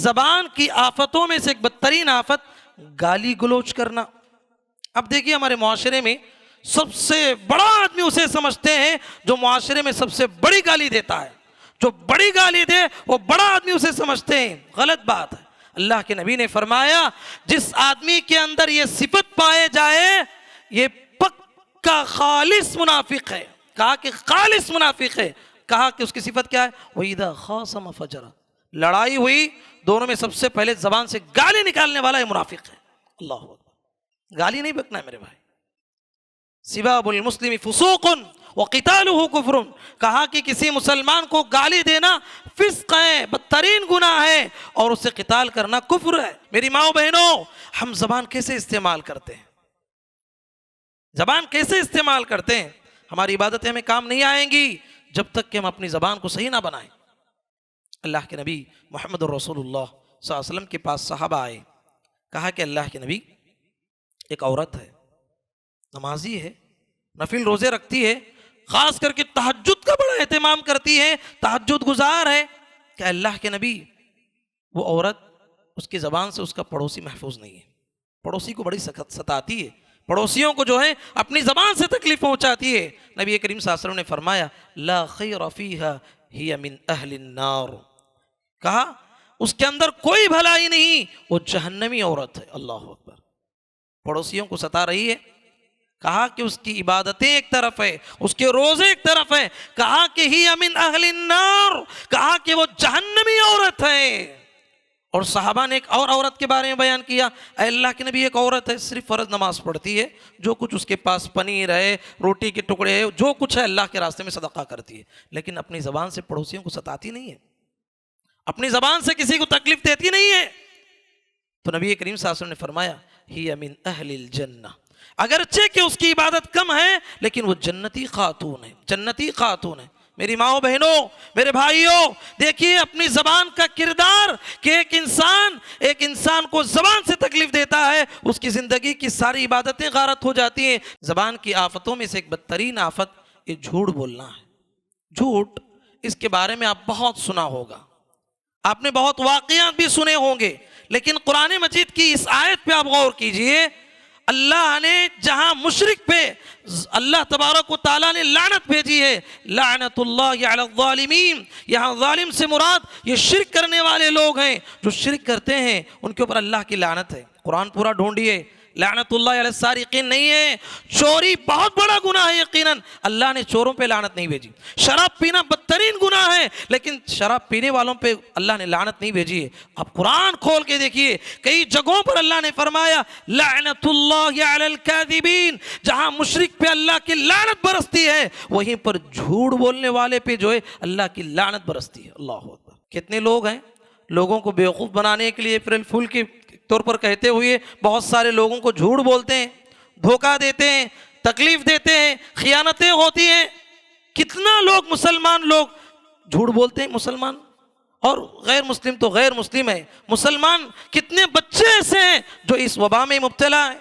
زبان کی آفتوں میں سے ایک بدترین آفت گالی گلوچ کرنا۔ اب دیکھیے ہمارے معاشرے میں سب سے بڑا آدمی اسے سمجھتے ہیں جو معاشرے میں سب سے بڑی گالی دیتا ہے، جو بڑی گالی دے وہ بڑا آدمی اسے سمجھتے ہیں، غلط بات ہے۔ اللہ کے نبی نے فرمایا جس آدمی کے اندر یہ صفت پائے جائے یہ پکا خالص منافق ہے۔ کہا کہ خالص منافق ہے، کہا کہ اس کی صفت کیا ہے؟ وَإِذَا خَاصَمَ فَجَرَ، لڑائی ہوئی دونوں میں سب سے پہلے زبان سے گالی نکالنے والا یہ منافق ہے۔ اللہ اکبر، گالی نہیں بکنا ہے میرے بھائی۔ سباب المسلم فسوق وقتالہ کفر، کہا کہ کسی مسلمان کو گالی دینا فسق ہے، بدترین گناہ ہے، اور اسے قتال کرنا کفر ہے۔ میری ماؤں بہنوں، ہم زبان کیسے استعمال کرتے ہیں؟ زبان کیسے استعمال کرتے ہیں؟ ہماری عبادتیں ہمیں کام نہیں آئیں گی جب تک کہ ہم اپنی زبان کو صحیح نہ بنائیں۔ اللہ کے نبی محمد الرسول اللہ صلی اللہ علیہ وسلم کے پاس صحابہ آئے، کہا کہ اللہ کے نبی ایک عورت ہے، نمازی ہے، نفل روزے رکھتی ہے، خاص کر کے تہجد کا بڑا اہتمام کرتی ہے، تہجد گزار ہے، کہ اللہ کے نبی وہ عورت اس کی زبان سے اس کا پڑوسی محفوظ نہیں ہے، پڑوسی کو بڑی سخت ستاتی ہے، پڑوسیوں کو جو ہے اپنی زبان سے تکلیف پہنچاتی ہے۔ نبی کریم صلی اللہ علیہ وسلم نے فرمایا لا خیر فیہا ہی من اہل النار، کہا اس کے اندر کوئی بھلائی نہیں، وہ جہنمی عورت ہے۔ اللہ اکبر، پڑوسیوں کو ستا رہی ہے، کہا کہ اس کی عبادتیں ایک طرف ہے، اس کے روزے ایک طرف ہے، کہا کہ ہی من اہل النار، کہا کہ وہ جہنمی عورت ہے۔ اور صحابہ نے ایک اور عورت کے بارے میں بیان کیا، اے اللہ کے نبی ایک عورت ہے صرف فرض نماز پڑھتی ہے، جو کچھ اس کے پاس پنیر ہے، روٹی کے ٹکڑے ہے، جو کچھ ہے اللہ کے راستے میں صدقہ کرتی ہے، لیکن اپنی زبان سے پڑوسیوں کو ستاتی نہیں ہے، اپنی زبان سے کسی کو تکلیف دیتی نہیں ہے۔ تو نبی کریم صلی اللہ علیہ وسلم نے فرمایا ہی من اہل الجنہ، اگرچہ کہ اس کی عبادت کم ہے لیکن وہ جنتی خاتون ہے، جنتی خاتون ہے۔ میری ماؤں بہنوں، میرے بھائیوں، دیکھیے اپنی زبان کا کردار کہ ایک انسان کو زبان سے تکلیف دیتا ہے، اس کی زندگی کی ساری عبادتیں غارت ہو جاتی ہیں۔ زبان کی آفتوں میں سے ایک بدترین آفت یہ جھوٹ بولنا ہے۔ جھوٹ، اس کے بارے میں آپ بہت سنا ہوگا، آپ نے بہت واقعات بھی سنے ہوں گے، لیکن قرآن مجید کی اس آیت پہ آپ غور کیجئے۔ اللہ نے جہاں مشرک پہ اللہ تبارک و تعالیٰ نے لعنت بھیجی ہے، لعنت اللہ علی الظالمین، یہاں ظالم سے مراد یہ شرک کرنے والے لوگ ہیں، جو شرک کرتے ہیں ان کے اوپر اللہ کی لعنت ہے۔ قرآن پورا ڈھونڈیے، لعنت اللہ علی السارقین نہیں ہے۔ چوری بہت بڑا گناہ ہے، یقیناً اللہ نے چوروں پہ لعنت نہیں بھیجی۔ شراب پینا بدترین گناہ ہے، لیکن شراب پینے والوں پہ اللہ نے لعنت نہیں بھیجی ہے۔ اب قرآن کھول کے دیکھیے، کئی جگہوں پر اللہ نے فرمایا لعنت اللہ علی الکاذبین، جہاں مشرک پہ اللہ کی لعنت برستی ہے وہیں پر جھوٹ بولنے والے پہ جو ہے اللہ کی لعنت برستی ہے۔ اللہ اکبر، کتنے لوگ ہیں لوگوں کو بیوقوف بنانے کے لیے اپریل فول کے طور پر کہتے ہوئے بہت سارے لوگوں کو جھوٹ بولتے ہیں، دھوکہ دیتے ہیں، تکلیف دیتے ہیں، خیانتیں ہوتی ہیں۔ کتنا لوگ مسلمان لوگ جھوٹ بولتے ہیں، مسلمان اور غیر مسلم تو غیر مسلم ہے، مسلمان کتنے بچے ایسے ہیں جو اس وبا میں مبتلا ہیں۔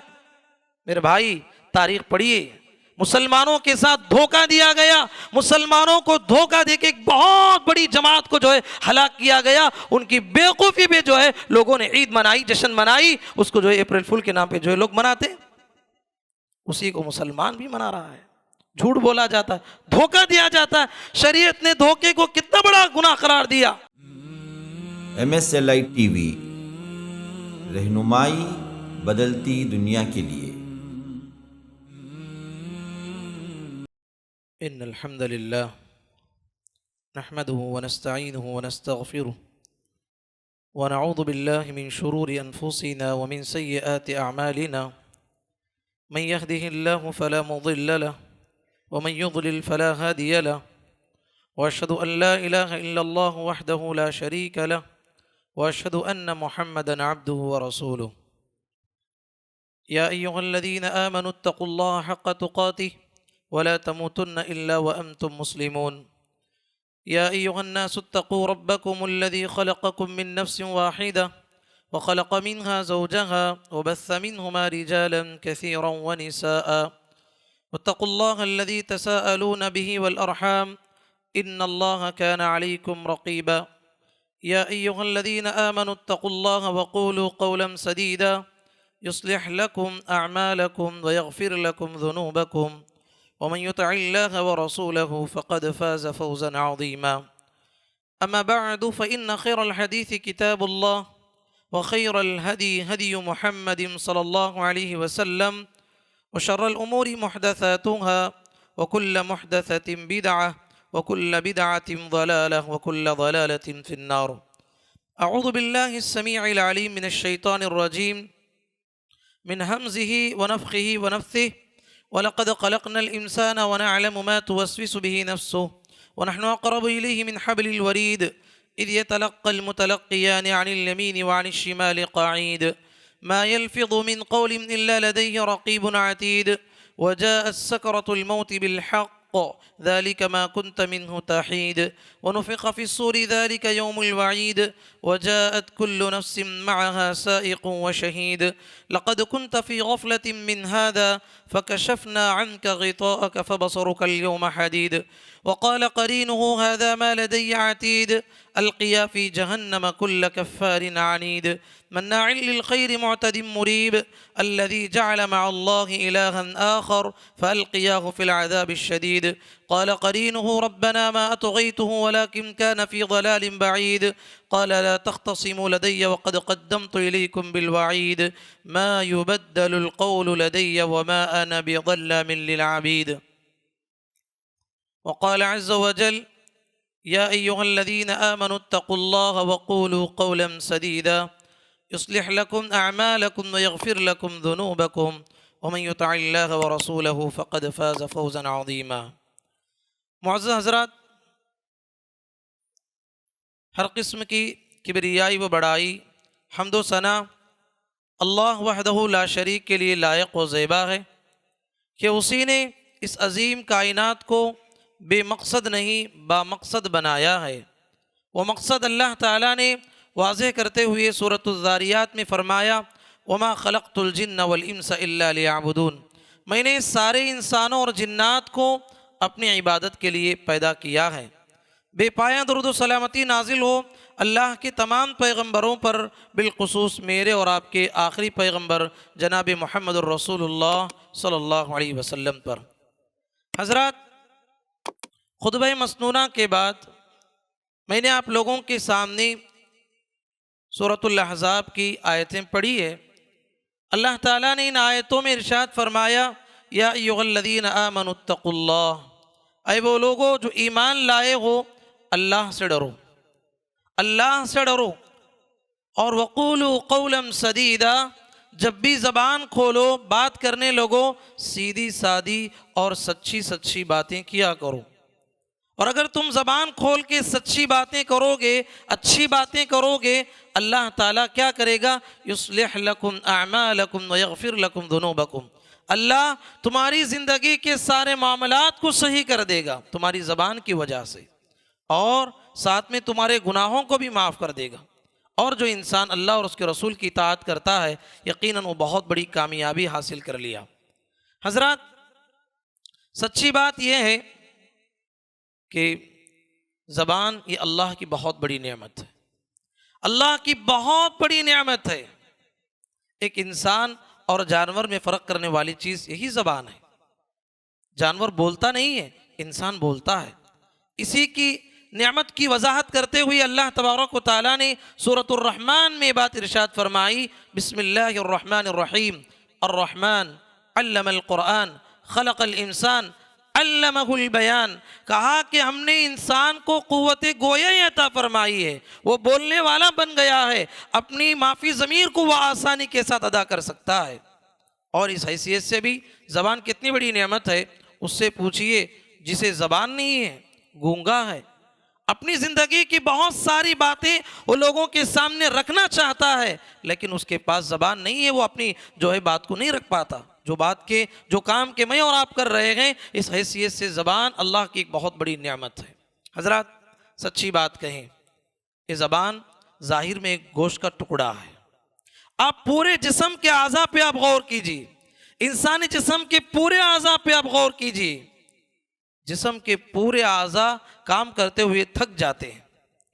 میرے بھائی تاریخ پڑھیے، مسلمانوں کے ساتھ دھوکہ دیا گیا، مسلمانوں کو دھوکہ دے کے ایک بہت بڑی جماعت کو جو ہے ہلاک کیا گیا۔ ان کی بیوقوفی پہ جو ہے لوگوں نے عید منائی، جشن منائی، اس کو جو ہے اپریل فول کے نام پہ جو ہے لوگ مناتے ہیں، اسی کو مسلمان بھی منا رہا ہے۔ جھوٹ بولا جاتا ہے، دھوکہ دیا جاتا ہے۔ شریعت نے دھوکے کو کتنا بڑا گناہ قرار دیا۔ MSLI TV، رہنمائی بدلتی دنیا کے لیے۔ ان الحمد للہ نحمده ونستعینه ونستغفره ونعوذ باللہ من شرور انفسنا ومن سیئات اعمالنا، من يهده الله فلا مضل له ومن يضلل فلا هادي له، واشهد ان لا اله الا الله وحده لا شريك له، واشهد ان محمدا عبده ورسوله۔ يا ايها الذين آمنوا اتقوا الله حق تقاته ولا تموتن إلا وأنتم مسلمون۔ يا أيها الناس اتقوا ربكم الذي خلقكم من نفس واحدة وخلق منها زوجها وبث منهما رجالا كثيرا ونساء، واتقوا الله الذي تساءلون به والأرحام إن الله كان عليكم رقيبا۔ يا أيها الذين آمنوا اتقوا الله وقولوا قولا سديدا يصلح لكم أعمالكم ويغفر لكم ذنوبكم ومن يطع الله ورسوله فقد فاز فوزا عظيما. أما بعد فإن خير الحديث كتاب الله وخير الهدي هدي محمد صلى الله عليه وسلم وشر الأمور محدثاتها وكل محدثة بدعة وكل بدعة ضلالة وكل ضلالة في النار. أعوذ بالله السميع العليم من الشيطان الرجيم من همزه ونفخه ونفثه ولقد خلقنا الإنسان ونعلم ما توسوس به نفسه ونحن أقرب إليه من حبل الوريد إذ يتلقى المتلقيان عن اليمين وعن الشمال قعيد ما يلفظ من قول إلا لديه رقيب عتيد وجاءت سكرة الموت بالحق ذلك ما كنت منه تحيد ونفخ في الصور ذلك يوم الوعيد وجاءت كل نفس معها سائق وشهيد لقد كنت في غفلة من هذا فكشفنا عنك غطاءك فبصرك اليوم حديد وقال قرينه هذا ما لدي عتيد ألقيا في جهنم كل كفار عنيد مناع للخير معتد مريب الذي جعل مع الله إلها آخر فألقياه في العذاب الشديد قال قرينه ربنا ما أطغيته ولكن كان في ضلال بعيد قال لا تختصموا لدي وقد قدمت إليكم بالوعيد ما يبدل القول لدي وما أنا بظلام للعبيد. وقال عز وجل يا أيها الذين آمنوا اتقوا الله وقولوا قولا سديدا يصلح لكم أعمالكم ويغفر لكم ذنوبكم ومن يطع الله ورسوله فقد فاز فوزا عظيما. معزز حضرات، ہر قسم کی کبریائی و بڑائی حمد و ثنا اللہ وحدہ لا شریک کے لیے لائق و زیبا ہے کہ اسی نے اس عظیم کائنات کو بے مقصد نہیں با مقصد بنایا ہے۔ وہ مقصد اللہ تعالیٰ نے واضح کرتے ہوئے سورۃ الذاریات میں فرمایا وما خلقت الجن والانس الا لیعبدون، میں نے سارے انسانوں اور جنات کو اپنی عبادت کے لیے پیدا کیا ہے۔ بے پایہ درود و سلامتی نازل ہو اللہ کے تمام پیغمبروں پر، بالخصوص میرے اور آپ کے آخری پیغمبر جناب محمد الرسول اللہ صلی اللہ علیہ وسلم پر۔ حضرات، خطبہ مسنونہ کے بعد میں نے آپ لوگوں کے سامنے سورۃ الاحزاب کی آیتیں پڑھی ہے۔ اللہ تعالیٰ نے ان آیتوں میں ارشاد فرمایا یا ایھا الذین آمنوا اتقوا اللہ، اے وہ لوگو جو ایمان لائے ہو اللہ سے ڈرو، اللہ سے ڈرو، اور وقولوا قولا سدیدا، جب بھی زبان کھولو بات کرنے لگو سیدھی سادی اور سچی سچی باتیں کیا کرو۔ اور اگر تم زبان کھول کے سچی باتیں کرو گے، اچھی باتیں کرو گے، اللہ تعالیٰ کیا کرے گا؟ یصلح لکم اعمالکم ویغفر لکم ذنوبکم، اللہ تمہاری زندگی کے سارے معاملات کو صحیح کر دے گا تمہاری زبان کی وجہ سے، اور ساتھ میں تمہارے گناہوں کو بھی معاف کر دے گا۔ اور جو انسان اللہ اور اس کے رسول کی اطاعت کرتا ہے یقیناً وہ بہت بڑی کامیابی حاصل کر لیا۔ حضرات، سچی بات یہ ہے کہ زبان یہ اللہ کی بہت بڑی نعمت ہے، اللہ کی بہت بڑی نعمت ہے۔ ایک انسان اور جانور میں فرق کرنے والی چیز یہی زبان ہے۔ جانور بولتا نہیں ہے، انسان بولتا ہے۔ اسی کی نعمت کی وضاحت کرتے ہوئے اللہ تبارک و تعالیٰ نے سورۃ الرحمن میں بات ارشاد فرمائی بسم اللہ الرحمن الرحیم الرحمن علم القرآن خلق الانسان علمہ البیان، کہا کہ ہم نے انسان کو قوت گویائی عطا فرمائی ہے، وہ بولنے والا بن گیا ہے، اپنی معافی ضمیر کو وہ آسانی کے ساتھ ادا کر سکتا ہے۔ اور اس حیثیت سے بھی زبان کتنی بڑی نعمت ہے، اس سے پوچھئے جسے زبان نہیں ہے، گونگا ہے، اپنی زندگی کی بہت ساری باتیں وہ لوگوں کے سامنے رکھنا چاہتا ہے لیکن اس کے پاس زبان نہیں ہے، وہ اپنی جو ہے بات کو نہیں رکھ پاتا، جو کام کے میں اور آپ کر رہے ہیں، اس حیثیت سے زبان اللہ کی ایک بہت بڑی نعمت ہے۔ حضرات، سچی بات کہیں، یہ زبان ظاہر میں ایک گوشت کا ٹکڑا ہے۔ آپ پورے جسم کے اعضاء پہ آپ غور کیجئے، انسانی جسم کے پورے اعضاء پہ آپ غور کیجئے، جسم کے پورے اعضاء کام کرتے ہوئے تھک جاتے ہیں۔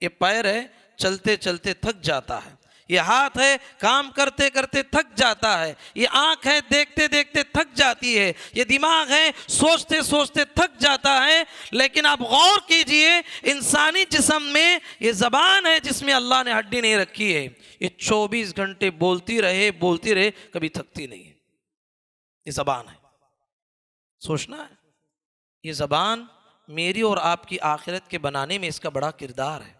یہ پیر ہے، چلتے چلتے تھک جاتا ہے، یہ ہاتھ ہے کام کرتے کرتے تھک جاتا ہے، یہ آنکھ ہے دیکھتے دیکھتے تھک جاتی ہے، یہ دماغ ہے سوچتے سوچتے تھک جاتا ہے، لیکن آپ غور کیجئے انسانی جسم میں یہ زبان ہے جس میں اللہ نے ہڈی نہیں رکھی ہے، یہ 24 گھنٹے بولتی رہے کبھی تھکتی نہیں ہے۔ یہ زبان ہے، سوچنا ہے، یہ زبان میری اور آپ کی آخرت کے بنانے میں اس کا بڑا کردار ہے،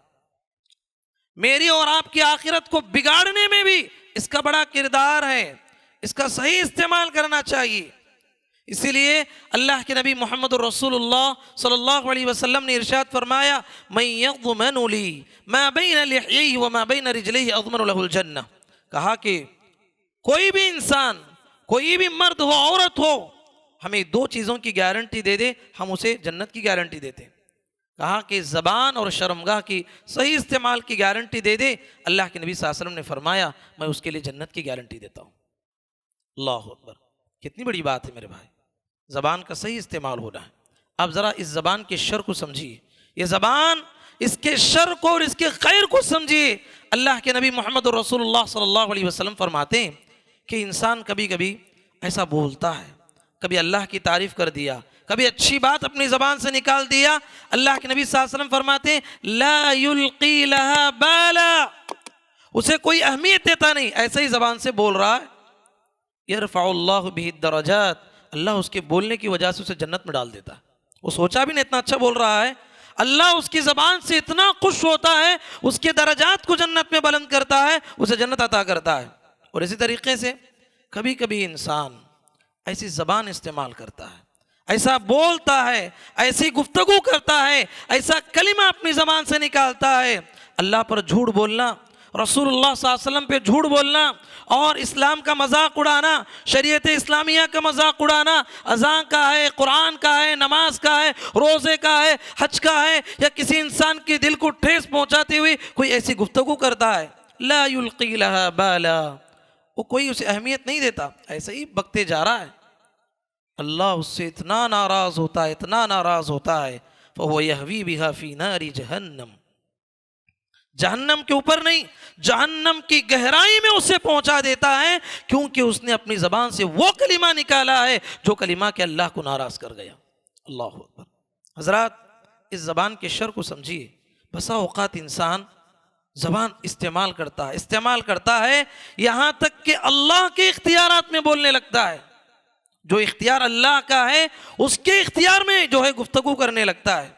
میری اور آپ کی آخرت کو بگاڑنے میں بھی اس کا بڑا کردار ہے، اس کا صحیح استعمال کرنا چاہیے۔ اسی لیے اللہ کے نبی محمد رسول اللہ صلی اللہ علیہ وسلم نے ارشاد فرمایا من یضمن لی ما بین لحیہ وما بین رجلیہ اضمن لہ الجنہ، کہا کہ کوئی بھی انسان، کوئی بھی مرد ہو عورت ہو، ہمیں 2 چیزوں کی گارنٹی دے دے ہم اسے جنت کی گارنٹی دیتے ہیں۔ کہا کہ زبان اور شرمگاہ کی صحیح استعمال کی گارنٹی دے دے، اللہ کے نبی صلی اللہ علیہ وسلم نے فرمایا میں اس کے لیے جنت کی گارنٹی دیتا ہوں۔ اللہ اکبر، کتنی بڑی بات ہے میرے بھائی، زبان کا صحیح استعمال ہونا ہے۔ اب ذرا اس زبان کے شر کو سمجھیے، یہ زبان اس کے شر کو اور اس کے خیر کو سمجھیے۔ اللہ کے نبی محمد رسول اللہ صلی اللہ علیہ وسلم فرماتے ہیں کہ انسان کبھی کبھی ایسا بولتا ہے، کبھی اللہ کی تعریف کر دیا، کبھی اچھی بات اپنی زبان سے نکال دیا، اللہ کے نبی صلی اللہ علیہ وسلم فرماتے ہیں لا یلقی لہا بالا، اسے کوئی اہمیت دیتا نہیں، ایسے ہی زبان سے بول رہا ہے، یرفع اللہ بہ الدرجات، اللہ اس کے بولنے کی وجہ سے اسے جنت میں ڈال دیتا ہے۔ وہ سوچا بھی نہیں اتنا اچھا بول رہا ہے، اللہ اس کی زبان سے اتنا خوش ہوتا ہے، اس کے درجات کو جنت میں بلند کرتا ہے، اسے جنت عطا کرتا ہے۔ اور اسی طریقے سے کبھی کبھی انسان ایسی زبان استعمال کرتا ہے، ایسا بولتا ہے، ایسی گفتگو کرتا ہے، ایسا کلمہ اپنی زبان سے نکالتا ہے، اللہ پر جھوٹ بولنا، رسول اللہ صلی اللہ علیہ وسلم پہ جھوٹ بولنا اور اسلام کا مذاق اڑانا، شریعت اسلامیہ کا مذاق اڑانا، اذان کا ہے، قرآن کا ہے، نماز کا ہے، روزے کا ہے، حج کا ہے، یا کسی انسان کے دل کو ٹھیس پہنچاتے ہوئے کوئی ایسی گفتگو کرتا ہے، لا یلقی لہا بالا، وہ کوئی اسے اہمیت نہیں دیتا، ایسے ہی بکتے جا رہا ہے، اللہ اس سے اتنا ناراض ہوتا ہے، اتنا ناراض ہوتا ہے، فَهُوَ يَهْوِي بِهَا فِي نَارِ جَهَنَّمْ، جہنم کے اوپر نہیں، جہنم کی گہرائی میں اسے پہنچا دیتا ہے، کیونکہ اس نے اپنی زبان سے وہ کلمہ نکالا ہے جو کلمہ کہ اللہ کو ناراض کر گیا۔ اللہ اکبر۔ حضرات اس زبان کے شر کو سمجھیے، بسا اوقات انسان زبان استعمال کرتا ہے یہاں تک کہ اللہ کے اختیارات میں بولنے لگتا ہے، جو اختیار اللہ کا ہے اس کے اختیار میں جو ہے گفتگو کرنے لگتا ہے۔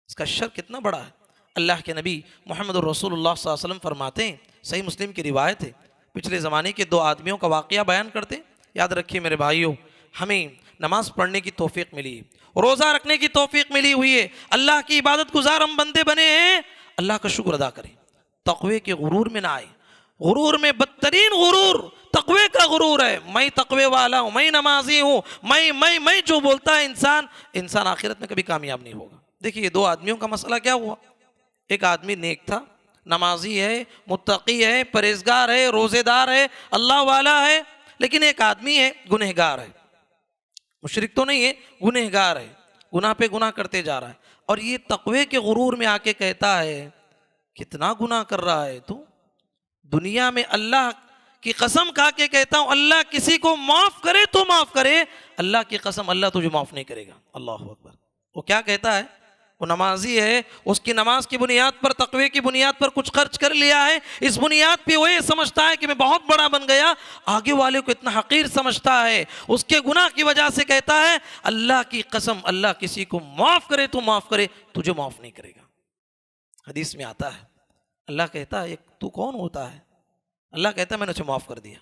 اس کا شر کتنا بڑا ہے۔ اللہ کے نبی محمد رسول اللہ صلی اللہ علیہ وسلم فرماتے ہیں، صحیح مسلم کی روایت ہے، پچھلے زمانے کے 2 آدمیوں کا واقعہ بیان کرتے ہیں۔ یاد رکھیے میرے بھائیوں، ہمیں نماز پڑھنے کی توفیق ملی ہے، روزہ رکھنے کی توفیق ملی ہوئی ہے، اللہ کی عبادت گزار ہم بندے بنے ہیں، اللہ کا شکر ادا کریں، تقوی کے غرور میں نہ آئے۔ غرور میں بدترین غرور تقوی کا غرور ہے، میں تقوی والا ہوں، میں نمازی ہوں، میں جو بولتا ہے انسان آخرت میں کبھی کامیاب نہیں ہوگا۔ دیکھیے یہ 2 آدمیوں کا مسئلہ کیا ہوا، ایک آدمی نیک تھا، نمازی ہے، متقی ہے، پرہیزگار ہے، روزے دار ہے، اللہ والا ہے، لیکن ایک آدمی ہے گنہگار ہے، مشرک تو نہیں ہے، گنہگار ہے، گناہ پہ گناہ کرتے جا رہا ہے، اور یہ تقوی کے غرور میں آ کے کہتا ہے کتنا گناہ کر رہا ہے تو، دنیا میں اللہ کی قسم کھا کے کہتا ہوں اللہ کسی کو معاف کرے تو معاف کرے، اللہ کی قسم اللہ تجھے معاف نہیں کرے گا۔ اللہ اکبر۔ وہ کیا کہتا ہے، وہ نمازی ہے، اس کی نماز کی بنیاد پر، تقوی کی بنیاد پر کچھ خرچ کر لیا ہے، اس بنیاد پہ وہ یہ سمجھتا ہے کہ میں بہت بڑا بن گیا، آگے والے کو اتنا حقیر سمجھتا ہے، اس کے گناہ کی وجہ سے کہتا ہے اللہ کی قسم اللہ کسی کو معاف کرے تو معاف کرے، تجھے معاف نہیں کرے گا۔ حدیث میں آتا ہے اللہ کہتا ہے تو کون ہوتا ہے، اللہ کہتا ہے میں نے اسے معاف کر دیا۔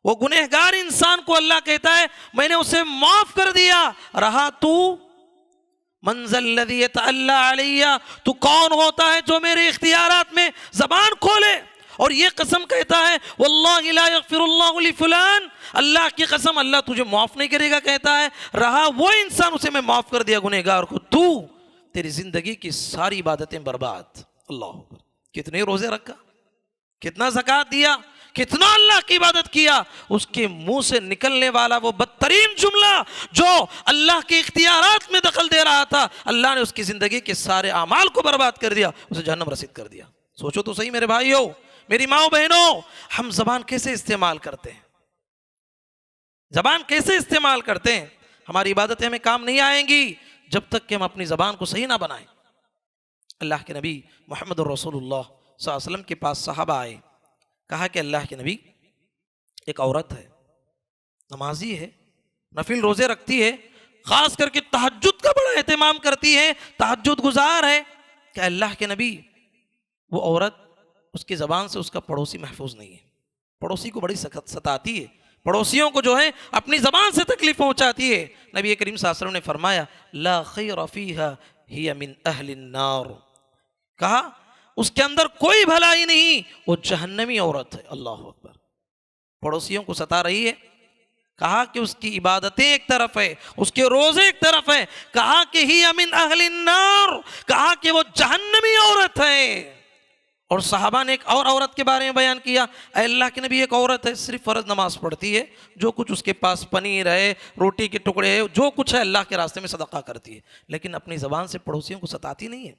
وہ گنہگار انسان کو اللہ کہتا ہے میں نے اسے معاف کر دیا، رہا تو من ذا الذی یتعلی علی، تو کون ہوتا ہے جو میرے اختیارات میں زبان کھولے، اور یہ قسم کہتا ہے واللہ لا یغفر اللہ لفلان، اللہ کی قسم اللہ تجھے معاف نہیں کرے گا کہتا ہے، رہا وہ انسان اسے میں معاف کر دیا گنہگار کو، تو تیری زندگی کی ساری عبادتیں برباد۔ اللہ اکبر۔ کتنے روزے رکھا، کتنا زکوٰۃ دیا، کتنا اللہ کی عبادت کیا، اس کے منہ سے نکلنے والا وہ بدترین جملہ جو اللہ کے اختیارات میں دخل دے رہا تھا، اللہ نے اس کی زندگی کے سارے اعمال کو برباد کر دیا، اسے جہنم رسید کر دیا۔ سوچو تو صحیح میرے بھائیوں، میری ماؤں بہنوں، ہم زبان کیسے استعمال کرتے ہیں، زبان کیسے استعمال کرتے ہیں؟ ہماری عبادتیں ہمیں کام نہیں آئیں گی جب تک کہ ہم اپنی زبان کو صحیح نہ بنائیں۔ اللہ کے نبی محمد الرسول اللہ صلی اللہ علیہ وسلم کے پاس صحابہ آئے، کہا کہ اللہ کے نبی، ایک عورت ہے، نمازی ہے، نفل روزے رکھتی ہے، خاص کر کے تہجد کا بڑا اہتمام کرتی ہے، تہجد گزار ہے، کہ اللہ کے نبی وہ عورت، اس کی زبان سے اس کا پڑوسی محفوظ نہیں ہے، پڑوسی کو بڑی سخت ستاتی ہے، پڑوسیوں کو جو ہے اپنی زبان سے تکلیف پہنچاتی ہے۔ نبی کریم صلی اللہ علیہ وسلم نے فرمایا لا خیر فیہا ہی من اہل النار، کہا اس کے اندر کوئی بھلائی نہیں، وہ جہنمی عورت ہے۔ اللہ اکبر، پڑوسیوں کو ستا رہی ہے، کہا کہ اس کی عبادتیں ایک طرف ہے، اس کے روزے ایک طرف ہے، کہا کہ ہی من اہل النار، کہا کہ وہ جہنمی عورت ہے۔ اور صحابہ نے ایک اور عورت کے بارے میں بیان کیا، اے اللہ کے نبی، ایک عورت ہے صرف فرض نماز پڑھتی ہے، جو کچھ اس کے پاس پنیر ہے، روٹی کے ٹکڑے ہے، جو کچھ ہے اللہ کے راستے میں صدقہ کرتی ہے، لیکن اپنی زبان سے پڑوسیوں کو ستاتی نہیں ہے،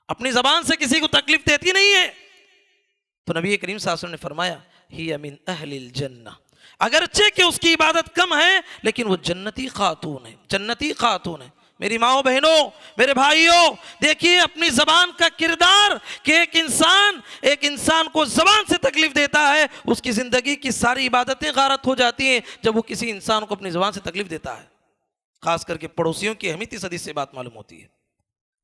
اپنی زبان سے کسی کو تکلیف دیتی نہیں ہے۔ تو نبی کریم صلی اللہ علیہ وسلم نے فرمایا ہی من اہل الجنہ، اگرچہ کہ اس کی عبادت کم ہے لیکن وہ جنتی خاتون ہے، جنتی خاتون ہے۔ میری ماؤں بہنوں، میرے بھائیوں، دیکھیے اپنی زبان کا کردار، کہ ایک انسان کو زبان سے تکلیف دیتا ہے، اس کی زندگی کی ساری عبادتیں غارت ہو جاتی ہیں جب وہ کسی انسان کو اپنی زبان سے تکلیف دیتا ہے۔ خاص کر کے پڑوسیوں کی اہمیت اس حدیث سے بات معلوم ہوتی ہے۔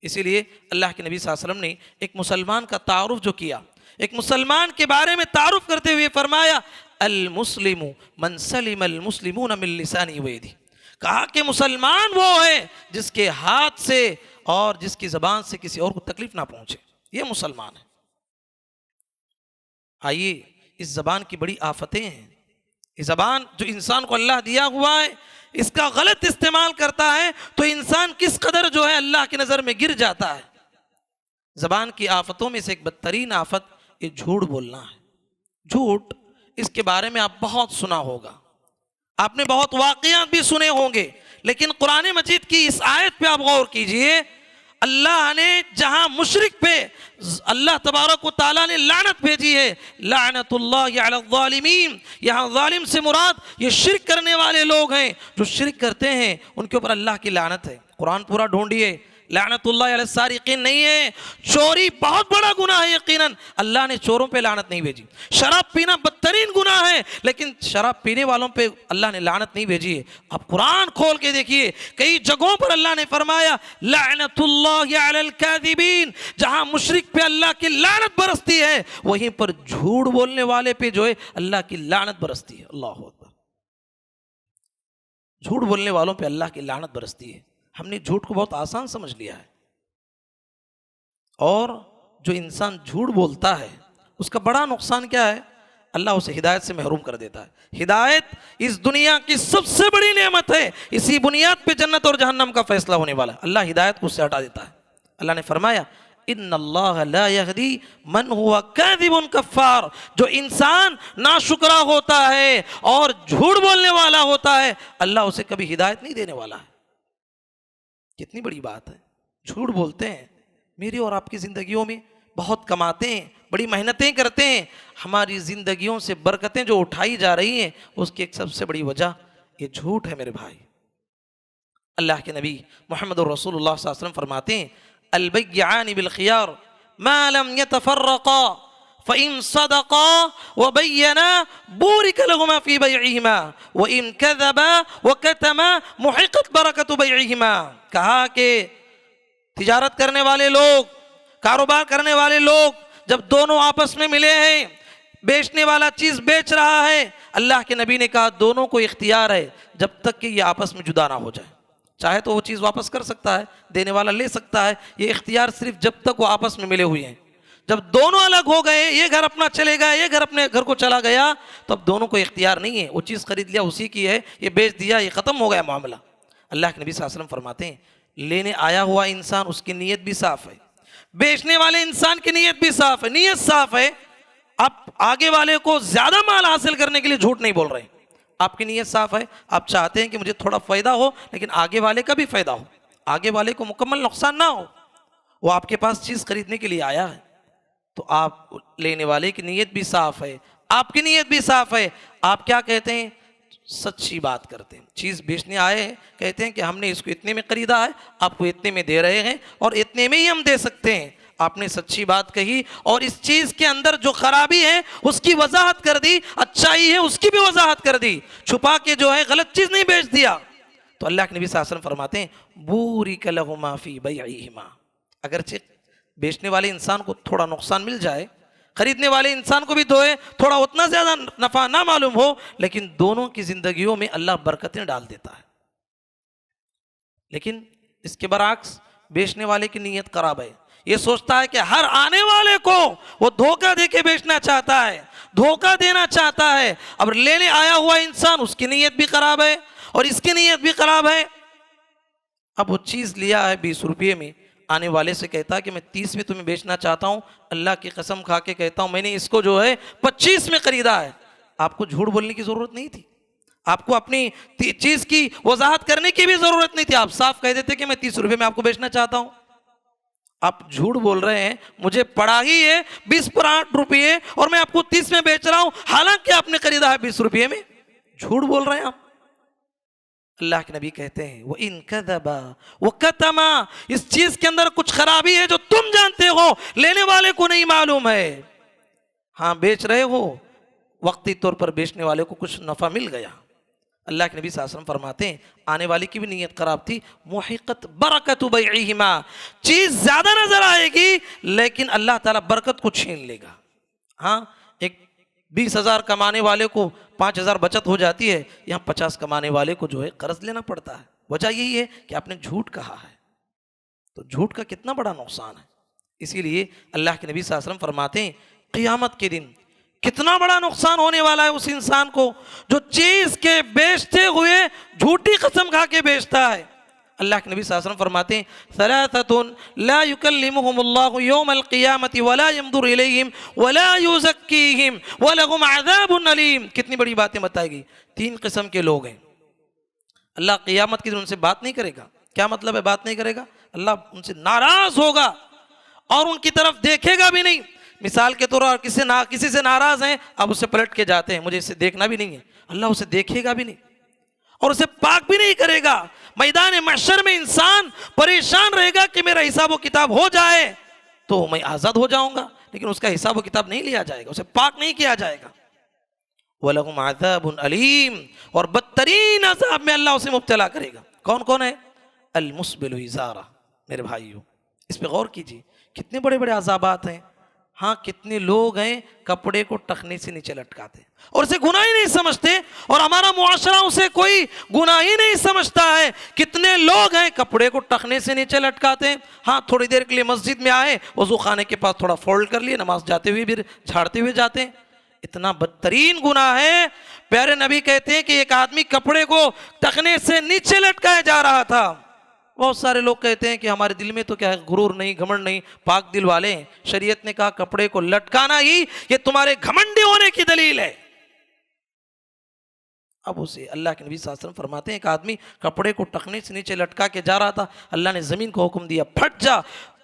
اسی لیے اللہ کے نبی صلی اللہ علیہ وسلم نے ایک مسلمان کا تعارف جو کیا، ایک مسلمان کے بارے میں تعارف کرتے ہوئے فرمایا المسلم من سلم المسلمون من لسانه ویدی، کہا کہ مسلمان وہ ہے جس کے ہاتھ سے اور جس کی زبان سے کسی اور کو تکلیف نہ پہنچے، یہ مسلمان ہے۔ آئیے، اس زبان کی بڑی آفتیں ہیں، یہ زبان جو انسان کو اللہ دیا ہوا ہے، اس کا غلط استعمال کرتا ہے تو انسان کس قدر جو ہے اللہ کی نظر میں گر جاتا ہے۔ زبان کی آفتوں میں سے ایک بدترین آفت یہ جھوٹ بولنا ہے۔ جھوٹ، اس کے بارے میں آپ بہت سنا ہوگا، آپ نے بہت واقعات بھی سنے ہوں گے، لیکن قرآن مجید کی اس آیت پہ آپ غور کیجئے، اللہ نے جہاں مشرک پہ اللہ تبارک و تعالیٰ نے لعنت بھیجی ہے، لعنت اللہ علی الظالمین، یہاں ظالم سے مراد یہ شرک کرنے والے لوگ ہیں، جو شرک کرتے ہیں ان کے اوپر اللہ کی لعنت ہے۔ قرآن پورا ڈھونڈیے، لعنت اللہ علی السارقین نہیں ہے، چوری بہت بڑا گناہ ہے، یقیناً اللہ نے چوروں پہ لعنت نہیں بھیجی۔ شراب پینا بدترین گناہ ہے، لیکن شراب پینے والوں پہ اللہ نے لعنت نہیں بھیجی ہے۔ اب قرآن کھول کے دیکھیے، کئی جگہوں پر اللہ نے فرمایا لعنت اللہ علی الکاذبین، جہاں مشرک پہ اللہ کی لعنت برستی ہے وہیں پر جھوٹ بولنے والے پہ جو ہے اللہ کی لعنت برستی ہے۔ اللہ اکبر، جھوٹ بولنے والوں پہ اللہ کی لعنت برستی ہے۔ ہم نے جھوٹ کو بہت آسان سمجھ لیا ہے، اور جو انسان جھوٹ بولتا ہے اس کا بڑا نقصان کیا ہے؟ اللہ اسے ہدایت سے محروم کر دیتا ہے۔ ہدایت اس دنیا کی سب سے بڑی نعمت ہے، اسی بنیاد پہ جنت اور جہنم کا فیصلہ ہونے والا ہے۔ اللہ ہدایت کو اس سے ہٹا دیتا ہے۔ اللہ نے فرمایا ان اللہ لا یہدی من ہوا کاذب کفار، جو انسان ناشکرا ہوتا ہے اور جھوٹ بولنے والا ہوتا ہے اللہ اسے کبھی ہدایت نہیں دینے والا ہے۔ کتنی بڑی بات ہے، جھوٹ بولتے ہیں، میری اور آپ کی زندگیوں میں بہت کماتے ہیں، بڑی محنتیں کرتے ہیں، ہماری زندگیوں سے برکتیں جو اٹھائی جا رہی ہیں اس کی ایک سب سے بڑی وجہ یہ جھوٹ ہے میرے بھائی۔ اللہ کے نبی محمد الرسول اللہ صلی اللہ علیہ وسلم فرماتے ہیں البیعان بالخیار ما لم يتفرقا فإن صدقا وبينا بورك لهما في بيعهما وإن كذبا وكتما محقت بركة بيعهما، کہا کہ تجارت کرنے والے لوگ، کاروبار کرنے والے لوگ جب دونوں آپس میں ملے ہیں، بیچنے والا چیز بیچ رہا ہے، اللہ کے نبی نے کہا دونوں کو اختیار ہے جب تک کہ یہ آپس میں جدا نہ ہو جائے، چاہے تو وہ چیز واپس کر سکتا ہے، دینے والا لے سکتا ہے، یہ اختیار صرف جب تک وہ آپس میں ملے ہوئے ہیں۔ جب دونوں الگ ہو گئے، یہ گھر اپنا چلے گا، یہ گھر اپنے گھر کو چلا گیا، تو اب دونوں کو اختیار نہیں ہے، وہ چیز خرید لیا اسی کی ہے، یہ بیچ دیا، یہ ختم ہو گیا معاملہ۔ اللہ کے نبی صلی اللہ علیہ وسلم فرماتے ہیں لینے آیا ہوا انسان اس کی نیت بھی صاف ہے، بیچنے والے انسان کی نیت بھی صاف ہے، نیت صاف ہے، آپ آگے والے کو زیادہ مال حاصل کرنے کے لیے جھوٹ نہیں بول رہے ہیں، آپ کی نیت صاف ہے، آپ چاہتے ہیں کہ مجھے تھوڑا فائدہ ہو لیکن آگے والے کا بھی فائدہ ہو، آگے والے کو مکمل نقصان نہ ہو، وہ آپ کے پاس چیز خریدنے کے لیے آیا ہے تو آپ لینے والے کی نیت بھی صاف ہے، آپ کی نیت بھی صاف ہے، آپ کیا کہتے ہیں؟ سچی بات کرتے ہیں. چیز بیچنے آئے ہیں، کہتے ہیں کہ ہم نے اس کو اتنے میں خریدا ہے، آپ کو اتنے میں دے رہے ہیں اور اتنے میں ہی ہم دے سکتے ہیں. آپ نے سچی بات کہی اور اس چیز کے اندر جو خرابی ہے اس کی وضاحت کر دی، اچھائی ہے اس کی بھی وضاحت کر دی، چھپا کے جو ہے غلط چیز نہیں بیچ دیا. تو اللہ کے نبی صلی اللہ علیہ وسلم فرماتے ہیں بورک لہما فی بیعہما، اگرچہ بیچنے والے انسان کو تھوڑا نقصان مل جائے، خریدنے والے انسان کو بھی تھوڑا اتنا زیادہ نفع نہ معلوم ہو، لیکن دونوں کی زندگیوں میں اللہ برکتیں ڈال دیتا ہے. لیکن اس کے برعکس بیچنے والے کی نیت خراب ہے، یہ سوچتا ہے کہ ہر آنے والے کو وہ دھوکہ دے کے بیچنا چاہتا ہے، دھوکہ دینا چاہتا ہے. اب لینے آیا ہوا انسان اس کی نیت بھی خراب ہے اور اس کی نیت بھی خراب ہے. اب وہ چیز لیا ہے 20 روپے میں، آنے والے سے کہتا ہے کہ میں 30 میں تمہیں بیچنا چاہتا ہوں، اللہ کی قسم کھا کے کہتا ہوں میں نے اس کو جو ہے 25 میں خریدا ہے. آپ کو جھوٹ بولنے کی ضرورت نہیں تھی، آپ کو اپنی چیز کی وضاحت کرنے کی بھی ضرورت نہیں تھی، آپ صاف کہہ دیتے کہ میں 30 روپے میں آپ کو بیچنا چاہتا ہوں. آپ جھوٹ بول رہے ہیں، مجھے پڑا ہی ہے 20 پر 8 روپے اور میں آپ کو 30 میں بیچ رہا ہوں، حالانکہ آپ نے خریدا ہے 20 روپے میں. جھوٹ بول رہے ہیں آپ. اللہ کے نبی کہتے ہیں وَإِن كَذَبَا وَكَتَمَا، اس چیز کے اندر کچھ خرابی ہے جو تم جانتے ہو، لینے والے کو نہیں معلوم ہے. ہاں بیچ رہے ہو، وقتی طور پر بیچنے والے کو کچھ نفع مل گیا. اللہ کے نبی صلی اللہ علیہ وسلم فرماتے ہیں آنے والی کی بھی نیت خراب تھی. محقت برکت بیعہما، چیز زیادہ نظر آئے گی لیکن اللہ تعالیٰ برکت کو چھین لے گا. ہاں ایک 20,000 کمانے والے کو 5,000 بچت ہو جاتی ہے، یہاں 50 کمانے والے کو جو ہے قرض لینا پڑتا ہے. وجہ یہی ہے کہ آپ نے جھوٹ کہا ہے. تو جھوٹ کا کتنا بڑا نقصان ہے. اسی لیے اللہ کے نبی صلی اللہ علیہ وسلم فرماتے ہیں قیامت کے دن کتنا بڑا نقصان ہونے والا ہے اس انسان کو جو چیز کے بیچتے ہوئے جھوٹی قسم کھا کے بیچتا ہے. اللہ کے نبی صلی اللہ علیہ وسلم فرماتے ہیں ثلاثة لا يكلمهم الله يوم القيامة ولا ينظر إليهم ولا يزكيهم ولهم عذاب أليم. کتنی بڑی باتیں بتائی گئی. 3 قسم کے لوگ ہیں، اللہ قیامت کے دن ان سے بات نہیں کرے گا. کیا مطلب ہے بات نہیں کرے گا؟ اللہ ان سے ناراض ہوگا اور ان کی طرف دیکھے گا بھی نہیں. مثال کے طور پر کسی سے ناراض ہیں، آپ اسے پلٹ کے جاتے ہیں، مجھے اسے دیکھنا بھی نہیں ہے. اللہ اسے دیکھے گا بھی نہیں اور اسے پاک بھی نہیں کرے گا. میدان محشر میں انسان پریشان رہے گا کہ میرا حساب و کتاب ہو جائے تو میں آزاد ہو جاؤں گا، لیکن اس کا حساب و کتاب نہیں لیا جائے گا، اسے پاک نہیں کیا جائے گا. وَلَهُمْ عَذَابٌ عَلِيمٌ، اور بدترین عذاب میں اللہ اسے مبتلا کرے گا. کون کون ہے؟ المسبل ازارہ. میرے بھائیو اس پہ غور کیجیے، کتنے بڑے بڑے عذابات ہیں. ہاں کتنے لوگ ہیں کپڑے کو ٹخنے سے نیچے لٹکاتے اور اسے گناہ ہی نہیں سمجھتے، اور ہمارا معاشرہ اسے کوئی گناہ ہی نہیں سمجھتا ہے. کتنے لوگ ہیں کپڑے کو ٹخنے سے نیچے لٹکاتے ہیں. ہاں تھوڑی دیر کے لیے مسجد میں آئے، وضو خانے کے پاس تھوڑا فولڈ کر لیے، نماز جاتے ہوئے بھی جھاڑتے ہوئے جاتے ہیں. اتنا بدترین گناہ ہے. پیارے نبی کہتے ہیں کہ ایک آدمی کپڑے کو ٹخنے سے نیچے لٹکایا جا رہا تھا. بہت سارے لوگ کہتے ہیں کہ ہمارے دل میں تو کیا ہے، غرور نہیں، گھمنڈ نہیں، پاک دل والے ہیں. شریعت نے کہا کپڑے کو لٹکانا ہی یہ تمہارے گھمنڈی ہونے کی دلیل ہے. اب اسے اللہ کے نبی صلی اللہ علیہ وسلم فرماتے ہیں ایک آدمی کپڑے کو ٹخنے سے نیچے لٹکا کے جا رہا تھا، اللہ نے زمین کو حکم دیا پھٹ جا.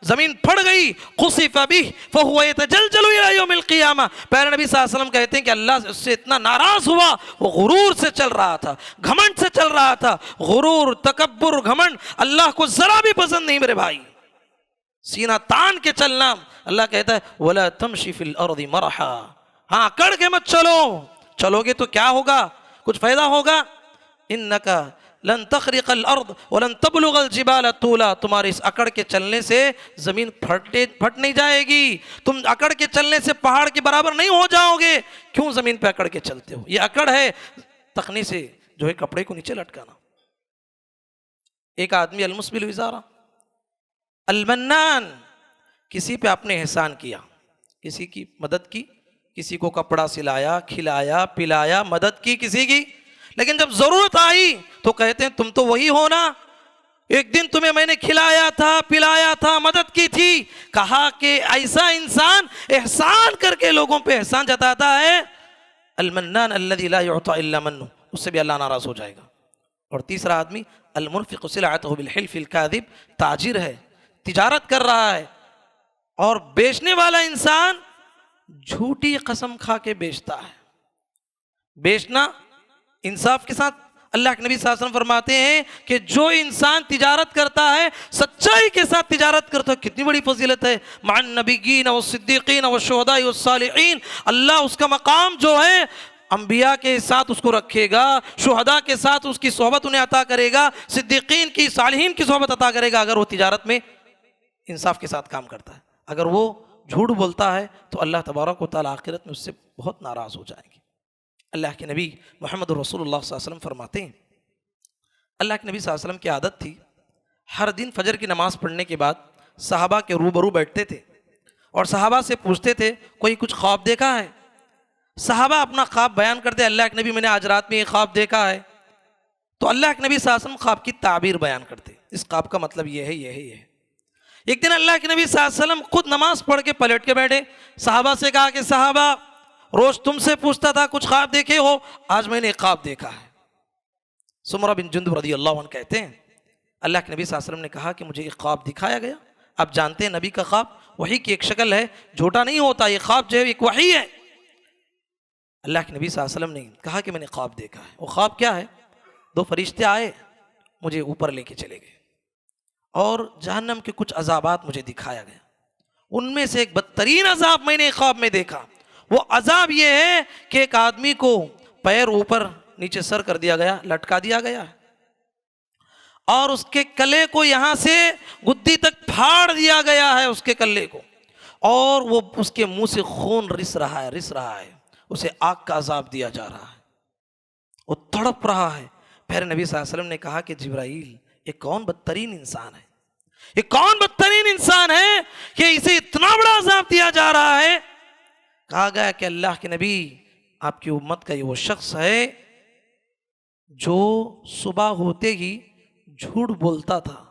زمین پھٹ گئی. خسف به فهو يتجلجل الى يوم القيامه. پیارے نبی صلی اللہ علیہ وسلم کہتے ہیں کہ اللہ اس سے اتنا ناراض ہوا، وہ غرور سے چل رہا تھا، گھمنڈ سے چل رہا تھا. غرور، تکبر، گھمنڈ اللہ کو ذرا بھی پسند نہیں میرے بھائی. سینہ تان کے چلنا. اللہ کہتا ہے ولا تمشي في الارض مرحا. ہاں اکڑ کے مت چلو، چلو گے تو کیا ہوگا؟ کچھ فائدہ ہوگا؟ انکا لن تخرق الارض ولن تبلغ الجبال طولا. تمہارے اس اکڑ کے چلنے سے زمین پھٹ نہیں جائے گی، تم اکڑ کے چلنے سے پہاڑ کے برابر نہیں ہو جاؤ گے. کیوں زمین پہ اکڑ کے چلتے ہو؟ یہ اکڑ ہے تخنے سے جو ہے کپڑے کو نیچے لٹکانا. ایک آدمی المسبل ازارہ، المنان، کسی پہ آپ نے احسان کیا، کسی کی مدد کی، کسی کو کپڑا سلایا، کھلایا، پلایا، مدد کی کسی کی، لیکن جب ضرورت آئی تو کہتے ہیں تم تو وہی ہو نا، ایک دن تمہیں میں نے کھلایا تھا، پلایا تھا، مدد کی تھی. کہا کہ ایسا انسان احسان کر کے لوگوں پہ احسان جتاتا ہے المنان الذي لا يعطى الا منه، اس سے بھی اللہ ناراض ہو جائے گا. اور تیسرا آدمی المنفق سلعته بالحلف الكاذب، تاجر ہے، تجارت کر رہا ہے، اور بیچنے والا انسان جھوٹی قسم کھا کے بیچتا ہے. بیچنا انصاف کے ساتھ. اللہ کے نبی صلی اللہ علیہ وسلم فرماتے ہیں کہ جو انسان تجارت کرتا ہے سچائی کے ساتھ تجارت کرتا ہے, کتنی بڑی فضیلت ہے. مع النبیین والصدیقین والشہداء والصالحین, اللہ اس کا مقام جو ہے انبیاء کے ساتھ اس کو رکھے گا, شہداء کے ساتھ اس کی صحبت انہیں عطا کرے گا, صدیقین کی, صالحین کی صحبت عطا کرے گا, اگر وہ تجارت میں انصاف کے ساتھ کام کرتا ہے. اگر وہ جھوٹ بولتا ہے تو اللہ تبارک و تعالیٰ آخرت میں اس سے بہت ناراض ہو جائیں گے. اللہ کے نبی محمد رسول اللہ صلی اللہ علیہ وسلم فرماتے ہیں, اللہ کے نبی صلی اللہ علیہ وسلم کی عادت تھی ہر دن فجر کی نماز پڑھنے کے بعد صحابہ کے روبرو بیٹھتے تھے اور صحابہ سے پوچھتے تھے کوئی کچھ خواب دیکھا ہے. صحابہ اپنا خواب بیان کرتے, اللہ کے نبی میں نے آج رات میں یہ خواب دیکھا ہے. تو اللہ کے نبی صلی اللہ علیہ وسلم خواب کی تعبیر بیان کرتے, اس خواب کا مطلب یہ ہے, یہ ہے, یہ ہے. ایک دن اللہ کے نبی صلی اللہ علیہ وسلم خود نماز پڑھ کے پلٹ کے بیٹھے, صحابہ سے کہا کہ صحابہ روز تم سے پوچھتا تھا کچھ خواب دیکھے ہو, آج میں نے ایک خواب دیکھا ہے. سمرہ بن جندب رضی اللہ عنہ کہتے ہیں اللہ کے نبی صلی اللہ علیہ وسلم نے کہا کہ مجھے ایک خواب دکھایا گیا. آپ جانتے ہیں نبی کا خواب وحی کی ایک شکل ہے, جھوٹا نہیں ہوتا, یہ خواب جو ہے ایک وحی ہے. اللہ کے نبی صلی اللہ علیہ وسلم نے کہا کہ میں نے خواب دیکھا ہے. وہ خواب کیا ہے؟ 2 فرشتے آئے, مجھے اوپر لے کے چلے گئے اور جہنم کے کچھ عذابات مجھے دکھایا گیا. ان میں سے ایک بدترین عذاب میں نے خواب میں دیکھا. وہ عذاب یہ ہے کہ ایک آدمی کو پیر اوپر نیچے سر کر دیا گیا, لٹکا دیا گیا اور اس کے کلے کو یہاں سے گدی تک پھاڑ دیا گیا ہے, اس کے کلے کو, اور وہ اس کے منہ سے خون رس رہا ہے. اسے آگ کا عذاب دیا جا رہا ہے, وہ تڑپ رہا ہے. پھر نبی صلی اللہ علیہ وسلم نے کہا کہ جبرائیل یہ کون بدترین انسان ہے, یہ کون بدترین انسان ہے کہ اسے اتنا بڑا عذاب دیا جا رہا ہے. کہا گیا کہ اللہ کے نبی آپ کی امت کا یہ وہ شخص ہے جو صبح ہوتے ہی جھوٹ بولتا تھا,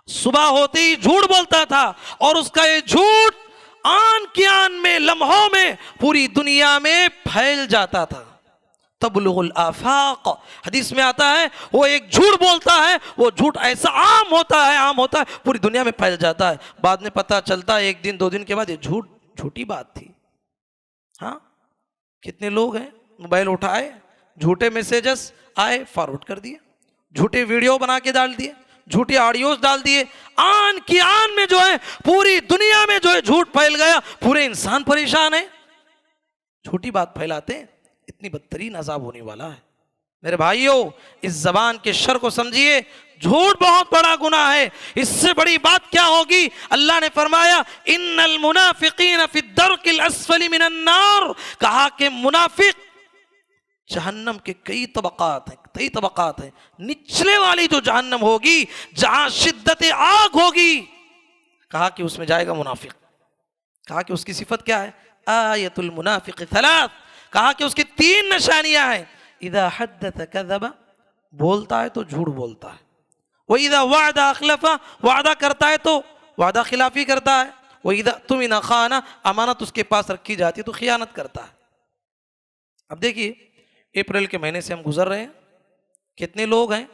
صبح ہوتے ہی جھوٹ بولتا تھا, اور اس کا یہ جھوٹ آن کی آن میں, لمحوں میں پوری دنیا میں پھیل جاتا تھا. تبلغ الآفاق, حدیث میں آتا ہے وہ ایک جھوٹ بولتا ہے, وہ جھوٹ ایسا عام ہوتا ہے پوری دنیا میں پھیل جاتا ہے. بعد میں پتہ چلتا ہے 1 دن 2 دن کے بعد یہ جھوٹی بات تھی. ہاں, کتنے لوگ ہیں موبائل اٹھائے, جھوٹے میسیجز آئے فارورڈ کر دیے, جھوٹے ویڈیو بنا کے ڈال دیے, جھوٹے آڈیوز ڈال دیے. آن کی آن میں جو ہے پوری دنیا میں جو ہے جھوٹ پھیل گیا, پورے انسان پریشان ہیں, جھوٹی بات پھیلاتے ہیں. اتنی بدترین عذاب ہونے والا ہے. میرے بھائیوں, اس زبان کے شر کو سمجھیے, جھوٹ بہت بڑا گناہ ہے. اس سے بڑی بات کیا ہوگی؟ اللہ نے فرمایا ان المنافقین فی الدرک الاسفل من النار, کہا کہ منافق جہنم کے کئی طبقات ہیں. نچلے والی جو جہنم ہوگی جہاں شدت آگ ہوگی, کہا کہ اس میں جائے گا منافق. کہا کہ اس کی صفت کیا ہے؟ آیت المنافق 3, کہا کہ اس کی 3 نشانیاں ہیں. اذا حدث کذب, بولتا ہے تو جھوٹ بولتا ہے. واذا وعد اخلف, وعدہ کرتا ہے تو وعدہ خلافی کرتا ہے. واذا اؤتمن خان, امانت اس کے پاس رکھی جاتی ہے تو خیانت کرتا ہے. اب دیکھیے اپریل کے مہینے سے ہم گزر رہے ہیں, کتنے لوگ ہیں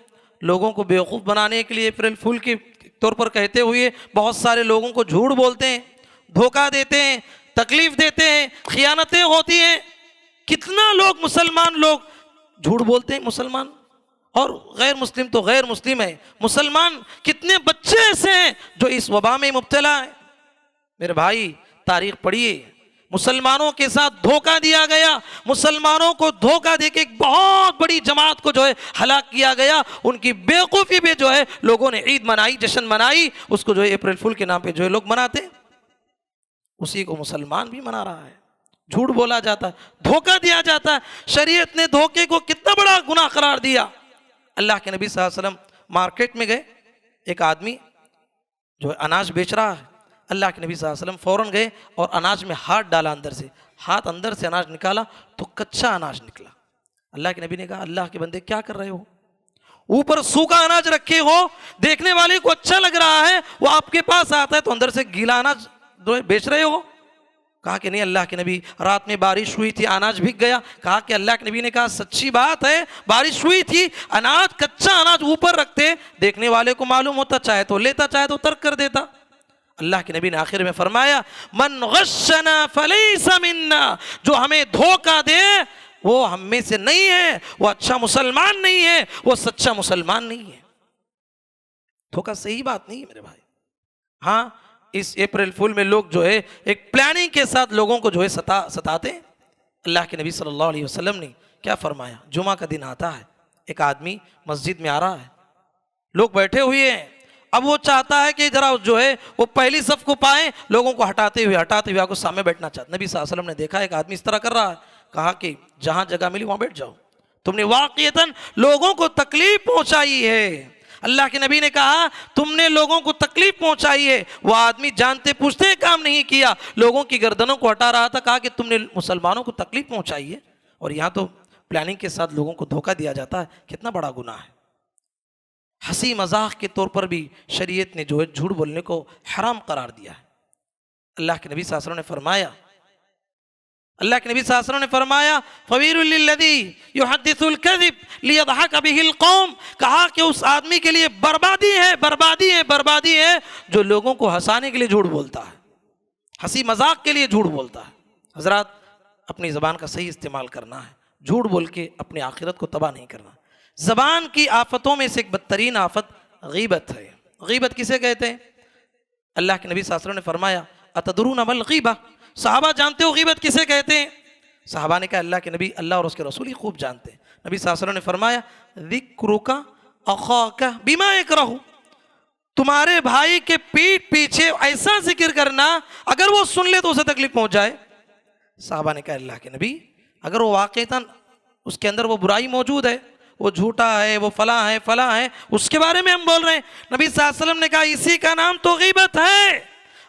لوگوں کو بیوقوف بنانے کے لیے اپریل فول کے طور پر کہتے ہوئے بہت سارے لوگوں کو جھوٹ بولتے ہیں, دھوکہ دیتے ہیں, تکلیف دیتے ہیں, خیانتیں ہوتی ہیں. کتنا لوگ مسلمان لوگ جھوٹ بولتے ہیں, مسلمان اور غیر مسلم تو غیر مسلم ہے, مسلمان کتنے بچے ایسے ہیں جو اس وبا میں مبتلا ہیں. میرے بھائی تاریخ پڑھیے, مسلمانوں کے ساتھ دھوکہ دیا گیا, مسلمانوں کو دھوکہ دے کے ایک بہت بڑی جماعت کو جو ہے ہلاک کیا گیا. ان کی بیوقوفی پہ جو ہے لوگوں نے عید منائی, جشن منائی, اس کو جو ہے اپریل فول کے نام پہ جو ہے لوگ مناتے, اسی کو مسلمان بھی منا رہا ہے. جھوٹ بولا جاتا ہے, دھوکہ دیا جاتا ہے. شریعت نے دھوکے کو کتنا بڑا گناہ قرار دیا. اللہ کے نبی صلی اللہ علیہ وسلم مارکیٹ میں گئے, ایک آدمی جو ہے اناج بیچ رہا ہے. اللہ کے نبی صلی اللہ علیہ وسلم فوراً گئے اور اناج میں ہاتھ ڈالا, اندر سے اناج نکالا تو کچا اناج نکلا. اللہ کے نبی نے کہا اللہ کے بندے کیا کر رہے ہو؟ اوپر سوکھا اناج رکھے ہو, دیکھنے والے کو اچھا لگ رہا ہے, وہ آپ کے پاس آتا ہے تو اندر سے گیلا اناج بیچ رہے ہو. کہا کہ نہیں اللہ کے نبی, رات میں بارش ہوئی تھی, اناج بھیگ گیا. کہا کہ اللہ کے نبی نے کہا سچی بات ہے, بارش ہوئی تھی, اناج کچا اناج اوپر رکھتے, دیکھنے والے کو معلوم ہوتا, چاہے تو لیتا چاہے تو ترک کر دیتا. اللہ کے نبی نے آخر میں فرمایا من غشنا فلیس منا، جو ہمیں دھوکہ دے وہ ہم میں سے نہیں ہے، وہ اچھا مسلمان نہیں ہے، وہ سچا مسلمان نہیں ہے۔ دھوکہ صحیح بات نہیں ہے میرے بھائی۔ ہاں اس اپریل فول میں لوگ جو ہے ایک پلاننگ کے ساتھ لوگوں کو جو ہے ستاتے ہیں۔ اللہ کے نبی صلی اللہ علیہ وسلم نے کیا فرمایا؟ جمعہ کا دن آتا ہے، ایک آدمی مسجد میں آ رہا ہے، لوگ بیٹھے ہوئے ہیں، اب وہ چاہتا ہے کہ ذرا جو ہے وہ پہلی صف کو پائیں، لوگوں کو ہٹاتے ہوئے آپ کو سامنے بیٹھنا چاہتا۔ نبی صلی اللہ علیہ وسلم نے دیکھا ایک آدمی اس طرح کر رہا ہے، کہا کہ جہاں جگہ ملی وہاں بیٹھ جاؤ، تم نے واقعتاً لوگوں کو تکلیف پہنچائی ہے۔ اللہ کے نبی نے کہا تم نے لوگوں کو تکلیف پہنچائی ہے۔ وہ آدمی جانتے پوچھتے کام نہیں کیا، لوگوں کی گردنوں کو ہٹا رہا تھا، کہا کہ تم نے مسلمانوں کو تکلیف پہنچائی ہے، اور یہاں تو پلاننگ کے ساتھ لوگوں کو دھوکہ دیا جاتا ہے، کتنا بڑا گناہ ہے۔ ہنسی مذاق کے طور پر بھی شریعت نے جو ہے جھوٹ بولنے کو حرام قرار دیا ہے۔ اللہ کے نبی صلی اللہ علیہ وسلم نے فرمایا فویل للذی یحدث الکذب لیضحک بہ القوم، کہا کہ اس آدمی کے لیے بربادی ہے جو لوگوں کو ہنسانے کے لیے جھوٹ بولتا ہے، ہنسی مذاق کے لیے جھوٹ بولتا ہے۔ حضرات اپنی زبان کا صحیح استعمال کرنا ہے، جھوٹ بول کے اپنی آخرت کو تباہ نہیں کرنا۔ زبان کی آفتوں میں سے ایک بدترین آفت غیبت ہے۔ غیبت کسے کہتے ہیں؟ اللہ کے نبی صلی اللہ علیہ وسلم نے فرمایا اتدرون ما الغیبہ، صحابہ جانتے ہو غیبت کسے کہتے ہیں؟ صحابہ نے کہا اللہ کے نبی، اللہ اور اس کے رسول ہی خوب جانتے ہیں۔ نبی صلی اللہ علیہ وسلم نے فرمایا ذکرک اخاک بما یکرہ، تمہارے بھائی کے پیٹھ پیچھے ایسا ذکر کرنا اگر وہ سن لے تو اسے تکلیف پہنچ جائے۔ صحابہ نے کہا اللہ کے نبی اگر وہ واقعتاً اس کے اندر وہ برائی موجود ہے، وہ جھوٹا ہے، وہ فلاں ہے، اس کے بارے میں ہم بول رہے ہیں، نبی صلی اللہ علیہ وسلم نے کہا اسی کا نام تو غیبت ہے۔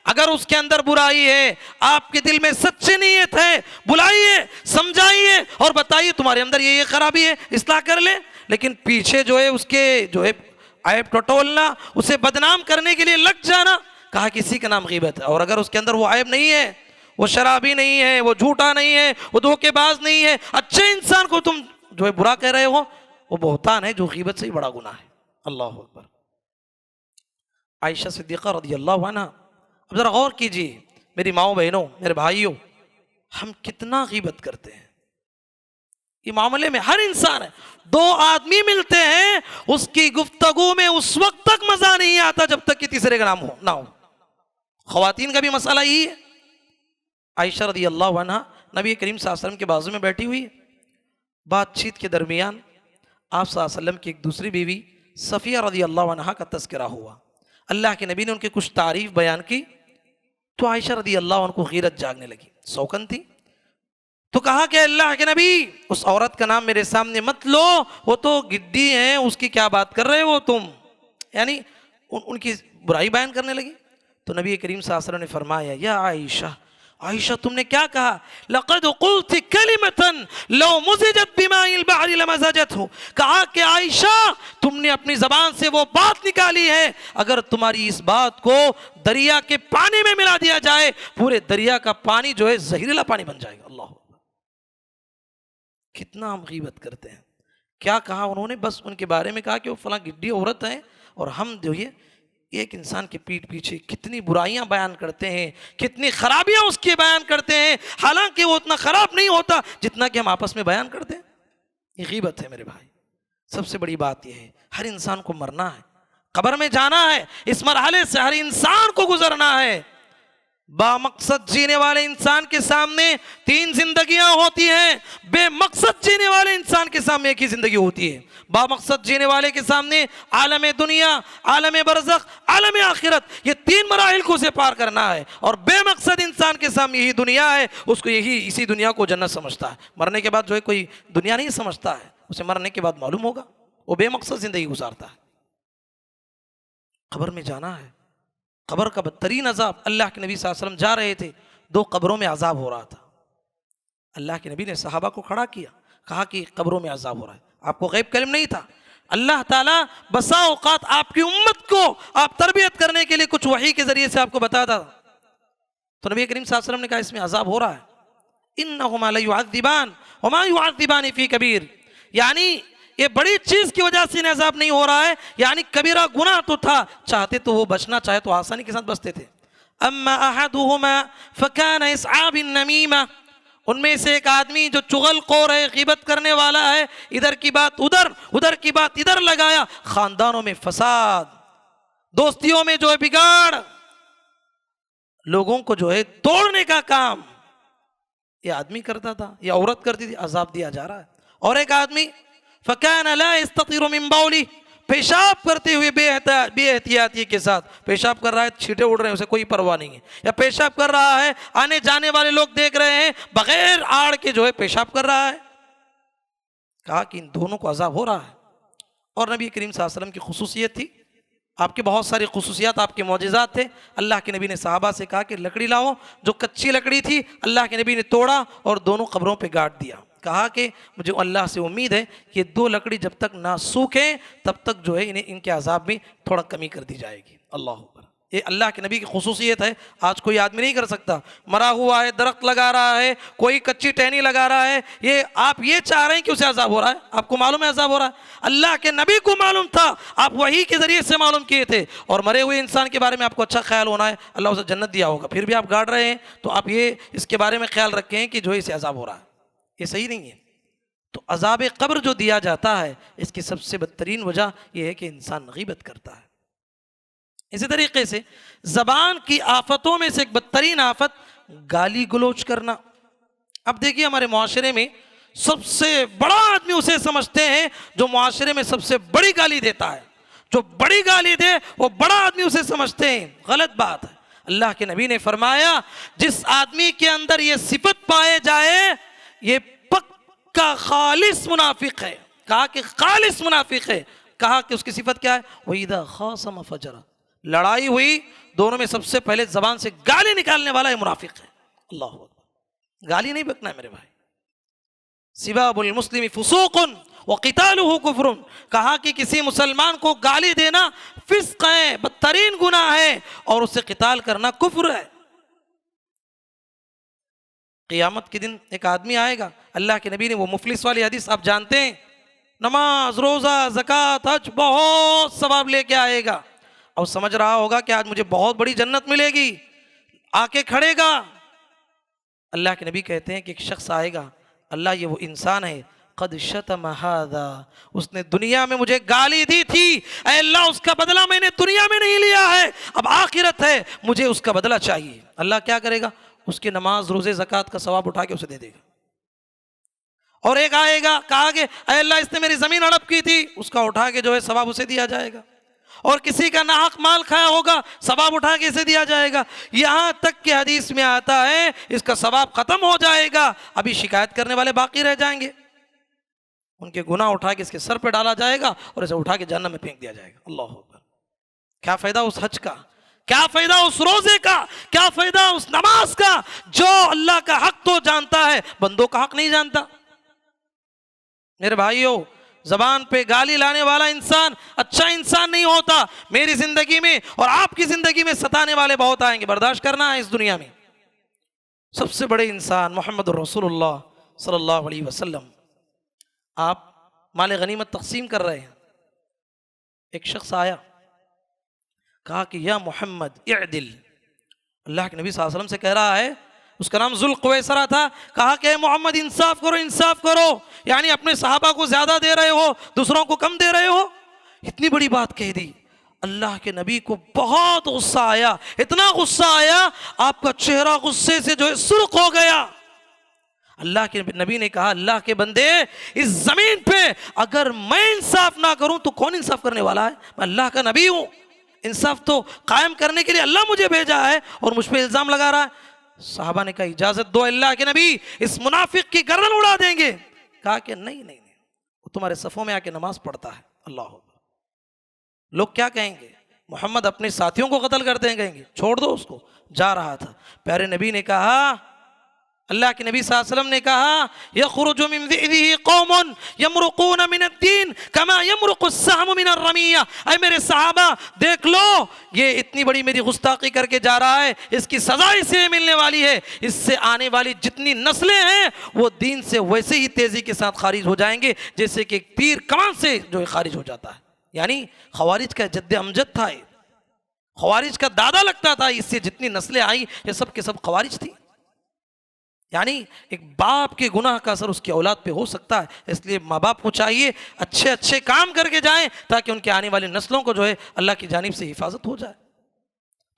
اگر اس کے اندر برائی ہے، آپ کے دل میں سچی نیت ہے، بلائیے، سمجھائیے اور بتائیے تمہارے اندر یہ خرابی ہے، اصلاح کر لے، لیکن پیچھے جو ہے اس کے جو ہے عیب ٹٹولنا، اسے بدنام کرنے کے لیے لگ جانا، کہا کسی کا نام غیبت ہے۔ اور اگر اس کے اندر وہ عیب نہیں ہے، وہ شرابی نہیں ہے، وہ جھوٹا نہیں ہے، وہ دھوکے باز نہیں ہے، اچھے انسان کو تم جو ہے برا کہہ رہے ہو، وہ بہتان ہے جو غیبت سے ہی بڑا گناہ ہے۔ اللہ اکبر۔ عائشہ صدیقہ رضی اللہ عنہ، اب ذرا غور کیجیے میری ماؤں بہنوں، میرے بھائیوں، ہم کتنا غیبت کرتے ہیں۔ یہ معاملے میں ہر انسان ہے، دو آدمی ملتے ہیں، اس کی گفتگو میں اس وقت تک مزہ نہیں آتا جب تک کہ تیسرے کا نام نہ ہو۔ خواتین کا بھی مسئلہ یہی ہے۔ عائشہ رضی اللہ عنہ نبی کریم صلی اللہ علیہ وسلم کے بازو میں بیٹھی ہوئی، بات چیت کے درمیان آپ صلی اللہ علیہ وسلم کی ایک دوسری بیوی صفیہ رضی اللہ عنہ کا تذکرہ ہوا۔ اللہ کے نبی نے ان کی کچھ تعریف بیان کی تو عائشہ رضی اللہ عنہ کو غیرت جاگنے لگی، سوکن تھی، تو کہا کہ اللہ کے نبی اس عورت کا نام میرے سامنے مت لو، وہ تو گڈی ہیں، اس کی کیا بات کر رہے ہو تم، یعنی ان کی برائی بیان کرنے لگی۔ تو نبی کریم صلی اللہ علیہ وسلم نے فرمایا یا عائشہ تم نے کیا کہا؟ لقد قلت كلمة لو مزجت بماء البحر لمزجته، کہا کہ عائشہ تم نے اپنی زبان سے وہ بات نکالی ہے، اگر تمہاری اس بات کو دریا کے پانی میں ملا دیا جائے پورے دریا کا پانی جو ہے زہریلا پانی بن جائے گا۔ اللہ کتنا ہم غیبت کرتے ہیں۔ کیا کہا انہوں نے؟ بس ان کے بارے میں کہا کہ وہ فلاں گڈی عورت ہے، اور ہم جو یہ ایک انسان کے پیٹھ پیچھے کتنی برائیاں بیان کرتے ہیں، کتنی خرابیاں اس کی بیان کرتے ہیں، حالانکہ وہ اتنا خراب نہیں ہوتا جتنا کہ ہم آپس میں بیان کرتے ہیں۔ یہ غیبت ہے میرے بھائی۔ سب سے بڑی بات یہ ہے ہر انسان کو مرنا ہے، قبر میں جانا ہے، اس مرحلے سے ہر انسان کو گزرنا ہے۔ با مقصد جینے والے انسان کے سامنے 3 زندگیاں ہوتی ہیں، بے مقصد جینے والے انسان کے سامنے ایک ہی زندگی ہوتی ہے۔ با مقصد جینے والے کے سامنے عالم دنیا، عالم برزخ، عالم آخرت، یہ 3 مراحل کو اسے پار کرنا ہے، اور بے مقصد انسان کے سامنے یہی دنیا ہے، اس کو اسی دنیا کو جنت سمجھتا ہے۔ مرنے کے بعد جو ہے کوئی دنیا نہیں سمجھتا ہے، اسے مرنے کے بعد معلوم ہوگا، وہ بے مقصد زندگی گزارتا ہے۔ قبر میں جانا ہے، قبر کا بدترین عذاب، اللہ کے نبی صلی اللہ علیہ وسلم جا رہے تھے، 2 قبروں میں عذاب ہو رہا تھا۔ اللہ کے نبی نے صحابہ کو کھڑا کیا، کہا کہ قبروں میں عذاب ہو رہا ہے۔ آپ کو غیب علم نہیں تھا، اللہ تعالیٰ بسا اوقات آپ کی امت کو آپ تربیت کرنے کے لیے کچھ وحی کے ذریعے سے آپ کو بتاتا تھا۔ تو نبی کریم صلی اللہ علیہ وسلم نے کہا اس میں عذاب ہو رہا ہے، انہما لیعذبان وما یعذبان فی کبیر، یعنی یہ بڑی چیز کی وجہ سے انہیں عذاب نہیں ہو رہا ہے، یعنی کبیرہ گناہ تو تھا، چاہتے تو وہ بچنا چاہے تو آسانی کے ساتھ بچتے تھے۔ اما احدهما فكان يسعى بالنميمة، ان میں سے ایک آدمی جو چغل خور ہے، غیبت کرنے والا ہے، ادھر کی بات ادھر، ادھر کی بات ادھر لگایا، خاندانوں میں فساد، دوستیوں میں جو ہے بگاڑ، لوگوں کو جو ہے توڑنے کا کام یہ آدمی کرتا تھا، یہ عورت کرتی تھی، عذاب دیا جا رہا ہے۔ اور ایک آدمی فَكَانَ لَا يَسْتَطِرُ مِن بَوْلِهِ، پیشاب کرتے ہوئے بے احتیاطی کے ساتھ پیشاب کر رہا ہے، چھینٹے اڑ رہے ہیں، اسے کوئی پرواہ نہیں ہے، یا پیشاب کر رہا ہے، آنے جانے والے لوگ دیکھ رہے ہیں، بغیر آڑ کے جو ہے پیشاب کر رہا ہے، کہا کہ ان دونوں کو عذاب ہو رہا ہے۔ اور نبی کریم صلی اللہ علیہ وسلم کی خصوصیت تھی، آپ کے بہت ساری خصوصیات، آپ کے معجزات تھے۔ اللہ کے نبی نے صحابہ سے کہا کہ لکڑی لاؤ، جو کچی لکڑی تھی اللہ کے نبی نے توڑا اور دونوں قبروں پہ گاڑ دیا، کہا کہ مجھے اللہ سے امید ہے کہ دو لکڑی جب تک نہ سوکھیں تب تک جو ہے انہیں ان کے عذاب میں تھوڑا کمی کر دی جائے گی۔ اللہ اکبر، یہ اللہ کے نبی کی خصوصیت ہے، آج کوئی آدمی نہیں کر سکتا۔ مرا ہوا ہے، درخت لگا رہا ہے، کوئی کچی ٹہنی لگا رہا ہے، یہ آپ یہ چاہ رہے ہیں کہ اسے عذاب ہو رہا ہے، آپ کو معلوم ہے عذاب ہو رہا ہے، اللہ کے نبی کو معلوم تھا، آپ وحی کے ذریعے سے معلوم کیے تھے۔ اور مرے ہوئے انسان کے بارے میں آپ کو اچھا خیال ہونا ہے، اللہ اسے جنت دیا ہوگا، پھر بھی آپ گاڑ رہے ہیں، تو آپ یہ اس کے بارے میں خیال رکھیں کہ جو اسے عذاب ہو رہا ہے، یہ صحیح نہیں ہے۔ تو عذاب قبر جو دیا جاتا ہے، اس کی سب سے بدترین وجہ یہ ہے کہ انسان غیبت کرتا ہے۔ اسی طریقے سے زبان کی آفتوں میں سے ایک بدترین آفت گالی گلوچ کرنا۔ اب دیکھیے ہمارے معاشرے میں سب سے بڑا آدمی اسے سمجھتے ہیں جو معاشرے میں سب سے بڑی گالی دیتا ہے، جو بڑی گالی دے وہ بڑا آدمی اسے سمجھتے ہیں، غلط بات ہے۔ اللہ کے نبی نے فرمایا جس آدمی کے اندر یہ صفت پائے جائے یہ پکا خالص منافق ہے، کہا کہ خالص منافق ہے، کہا کہ اس کی صفت کیا ہے؟ وَإِذَا خَاصَمَ فَجَرَ، لڑائی ہوئی دونوں میں سب سے پہلے زبان سے گالی نکالنے والا یہ منافق ہے۔ اللہ اکبر، گالی نہیں بکنا ہے میرے بھائی۔ سباب المسلم فسوق وقتالہ کفر، کہا کہ کسی مسلمان کو گالی دینا فسق ہے، بدترین گناہ ہے، اور اسے قتال کرنا کفر ہے۔ قیامت کے دن ایک آدمی آئے گا، اللہ کے نبی نے وہ مفلس والی حدیث آپ جانتے ہیں، نماز روزہ زکوٰۃ حج بہت ثواب لے کے آئے گا، اور سمجھ رہا ہوگا کہ آج مجھے بہت بڑی جنت ملے گی، آ کے کھڑے گا۔ اللہ کے نبی کہتے ہیں کہ ایک شخص آئے گا، اللہ یہ وہ انسان ہے قد شتم ھذا، اس نے دنیا میں مجھے گالی دی تھی، اے اللہ اس کا بدلہ میں نے دنیا میں نہیں لیا ہے، اب آخرت ہے، مجھے اس کا بدلہ چاہیے۔ اللہ کیا کرے گا؟ اس کے نماز روزے زکوٰۃ کا ثواب اٹھا کے اسے دے دے گا۔ اور ایک آئے گا، کہا کہ اے اللہ اس نے میری زمین ہڑپ کی تھی، اس کا اٹھا کے جو ہے ثواب اسے دیا جائے گا۔ اور کسی کا ناحق مال کھایا ہوگا، ثواب اٹھا کے اسے دیا جائے گا، یہاں تک کہ حدیث میں آتا ہے اس کا ثواب ختم ہو جائے گا، ابھی شکایت کرنے والے باقی رہ جائیں گے، ان کے گناہ اٹھا کے اس کے سر پہ ڈالا جائے گا اور اسے اٹھا کے جہنم میں پھینک دیا جائے گا۔ اللہ اکبر، کیا فائدہ اس حج کا، کیا فائدہ اس روزے کا، کیا فائدہ اس نماز کا جو اللہ کا حق تو جانتا ہے، بندوں کا حق نہیں جانتا۔ میرے بھائیوں، زبان پہ گالی لانے والا انسان اچھا انسان نہیں ہوتا۔ میری زندگی میں اور آپ کی زندگی میں ستانے والے بہت آئیں گے، برداشت کرنا ہے اس دنیا میں۔ سب سے بڑے انسان محمد رسول اللہ صلی اللہ علیہ وسلم، آپ مال غنیمت تقسیم کر رہے ہیں، ایک شخص آیا، کہا کہ یا محمد اعدل، اللہ کے نبی صلی اللہ علیہ وسلم سے کہہ رہا ہے، اس کا نام ذوالقویسرہ تھا، کہا کہ اے محمد انصاف کرو، انصاف کرو، یعنی اپنے صحابہ کو زیادہ دے رہے ہو، دوسروں کو کم دے رہے ہو، اتنی بڑی بات کہہ دی۔ اللہ کے نبی کو بہت غصہ آیا، اتنا غصہ آیا آپ کا چہرہ غصے سے جو ہے سرخ ہو گیا۔ اللہ کے نبی نے کہا اللہ کے بندے، اس زمین پہ اگر میں انصاف نہ کروں تو کون انصاف کرنے والا ہے؟ میں اللہ کا نبی ہوں، انصاف تو قائم کرنے کے لیے اللہ مجھے بھیجا ہے اور مجھ پہ الزام لگا رہا ہے۔ صحابہ نے کہا اجازت دو اللہ کے نبی، اس منافق کی گردن اڑا دیں گے۔ کہا کہ نہیں نہیں نہیں، وہ تمہارے صفوں میں آ کے نماز پڑھتا ہے۔ اللہ اکبر، لوگ کیا کہیں گے؟ محمد اپنے ساتھیوں کو قتل کر دیں، کہیں گے چھوڑ دو اس کو، جا رہا تھا، پیارے نبی نے کہا، اللہ کے نبی صلی اللہ علیہ وسلم نے کہا یخرج من ذئبہ قوم یمرقون من الدین کما یمرق السہم من الرمیہ، اے میرے صحابہ دیکھ لو، یہ اتنی بڑی میری گستاخی کر کے جا رہا ہے، اس کی سزا اسے ملنے والی ہے، اس سے آنے والی جتنی نسلیں ہیں وہ دین سے ویسے ہی تیزی کے ساتھ خارج ہو جائیں گے جیسے کہ ایک تیر کمان سے جو ہے خارج ہو جاتا ہے۔ یعنی خوارج کا جد امجد تھا، خوارج کا دادا لگتا تھا، اس سے جتنی نسلیں آئیں یہ سب کے سب خوارج تھی۔ یعنی ایک باپ کے گناہ کا اثر اس کی اولاد پہ ہو سکتا ہے، اس لیے ماں باپ کو چاہیے اچھے اچھے کام کر کے جائیں تاکہ ان کے آنے والی نسلوں کو جو ہے اللہ کی جانب سے حفاظت ہو جائے۔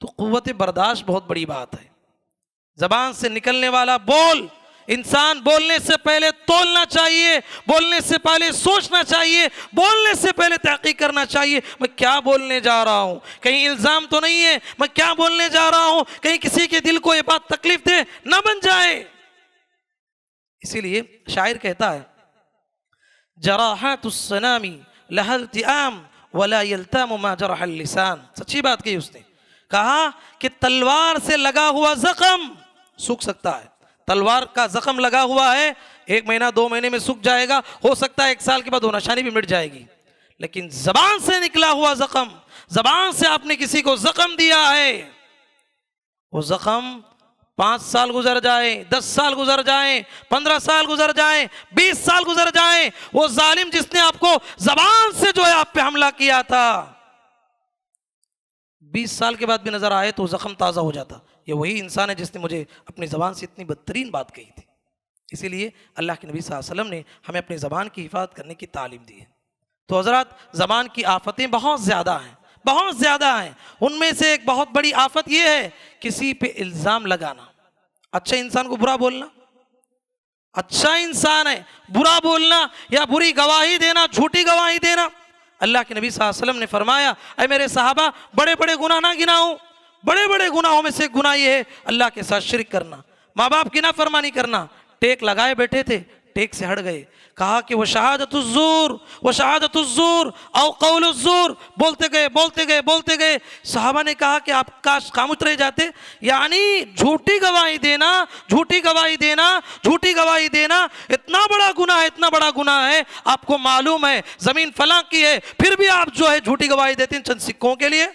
تو قوت برداشت بہت بڑی بات ہے۔ زبان سے نکلنے والا بول، انسان بولنے سے پہلے تولنا چاہیے، بولنے سے پہلے سوچنا چاہیے، بولنے سے پہلے تحقیق کرنا چاہیے، میں کیا بولنے جا رہا ہوں، کہیں الزام تو نہیں ہے، میں کیا بولنے جا رہا ہوں، کہیں کسی کے دل کو یہ بات تکلیف دے نہ بن جائے۔ اسی لیے شاعر کہتا ہے جراحات السنام لها التئام ولا يلتام ما جرح اللسان، سچی بات کہی اس نے، کہا کہ تلوار سے لگا ہوا زخم سوکھ سکتا ہے، تلوار کا زخم لگا ہوا ہے، 1 مہینہ 2 مہینے میں سوکھ جائے گا، ہو سکتا ہے 1 سال کے بعد وہ نشانی بھی مٹ جائے گی، لیکن زبان سے نکلا ہوا زخم، زبان سے آپ نے کسی کو زخم دیا ہے، وہ زخم 5 سال گزر جائیں، 10 سال گزر جائیں، 15 سال گزر جائیں، 20 سال گزر جائیں، وہ ظالم جس نے آپ کو زبان سے جو ہے آپ پہ حملہ کیا تھا 20 سال کے بعد بھی نظر آئے تو زخم تازہ ہو جاتا۔ یہ وہی انسان ہے جس نے مجھے اپنی زبان سے اتنی بدترین بات کہی تھی۔ اسی لیے اللہ کے نبی صلی اللہ علیہ وسلم نے ہمیں اپنی زبان کی حفاظت کرنے کی تعلیم دی ہے۔ تو حضرات، زبان کی آفتیں بہت زیادہ ہیں، بہت زیادہ ہیں۔ ان میں سے ایک بہت بڑی آفت یہ ہے کسی پہ الزام لگانا، اچھے انسان کو برا بولنا، اچھا انسان ہے برا بولنا یا بری گواہی دینا، جھوٹی گواہی دینا۔ اللہ کے نبی صلی اللہ علیہ وسلم نے فرمایا اے میرے صحابہ، بڑے بڑے گناہ نہ گناؤ، بڑے بڑے گناہوں میں سے گناہ یہ ہے اللہ کے ساتھ شرک کرنا، ماں باپ کی نافرمانی کرنا۔ ٹیک لگائے بیٹھے تھے، ٹیک سے ہٹ گئے، کہا کہ وہ شہادت الزور او قول الزور، بولتے گئے بولتے گئے بولتے گئے۔ صحابہ نے کہا کہ آپ کاش خاموش رہ جاتے، یعنی جھوٹی گواہی دینا، جھوٹی گواہی دینا، جھوٹی گواہی دینا اتنا بڑا گناہ ہے، اتنا بڑا گناہ ہے، آپ کو معلوم ہے زمین فلاں کی ہے، پھر بھی آپ جو ہے جھوٹی گواہی دیتے ہیں چند سکوں کے لیے،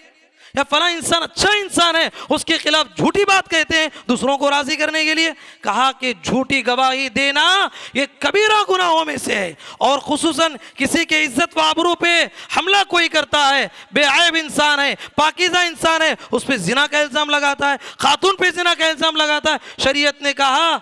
یا فلاں انسان اچھا انسان ہے اس کے خلاف جھوٹی بات کہتے ہیں دوسروں کو راضی کرنے کے لیے۔ کہا کہ جھوٹی گواہی دینا یہ کبیرہ گناہوں میں سے ہے، اور خصوصاً کسی کے عزت و آبرو پہ حملہ کوئی کرتا ہے، بے عیب انسان ہے، پاکیزہ انسان ہے، اس پہ زنا کا الزام لگاتا ہے، خاتون پہ زنا کا الزام لگاتا ہے۔ شریعت نے کہا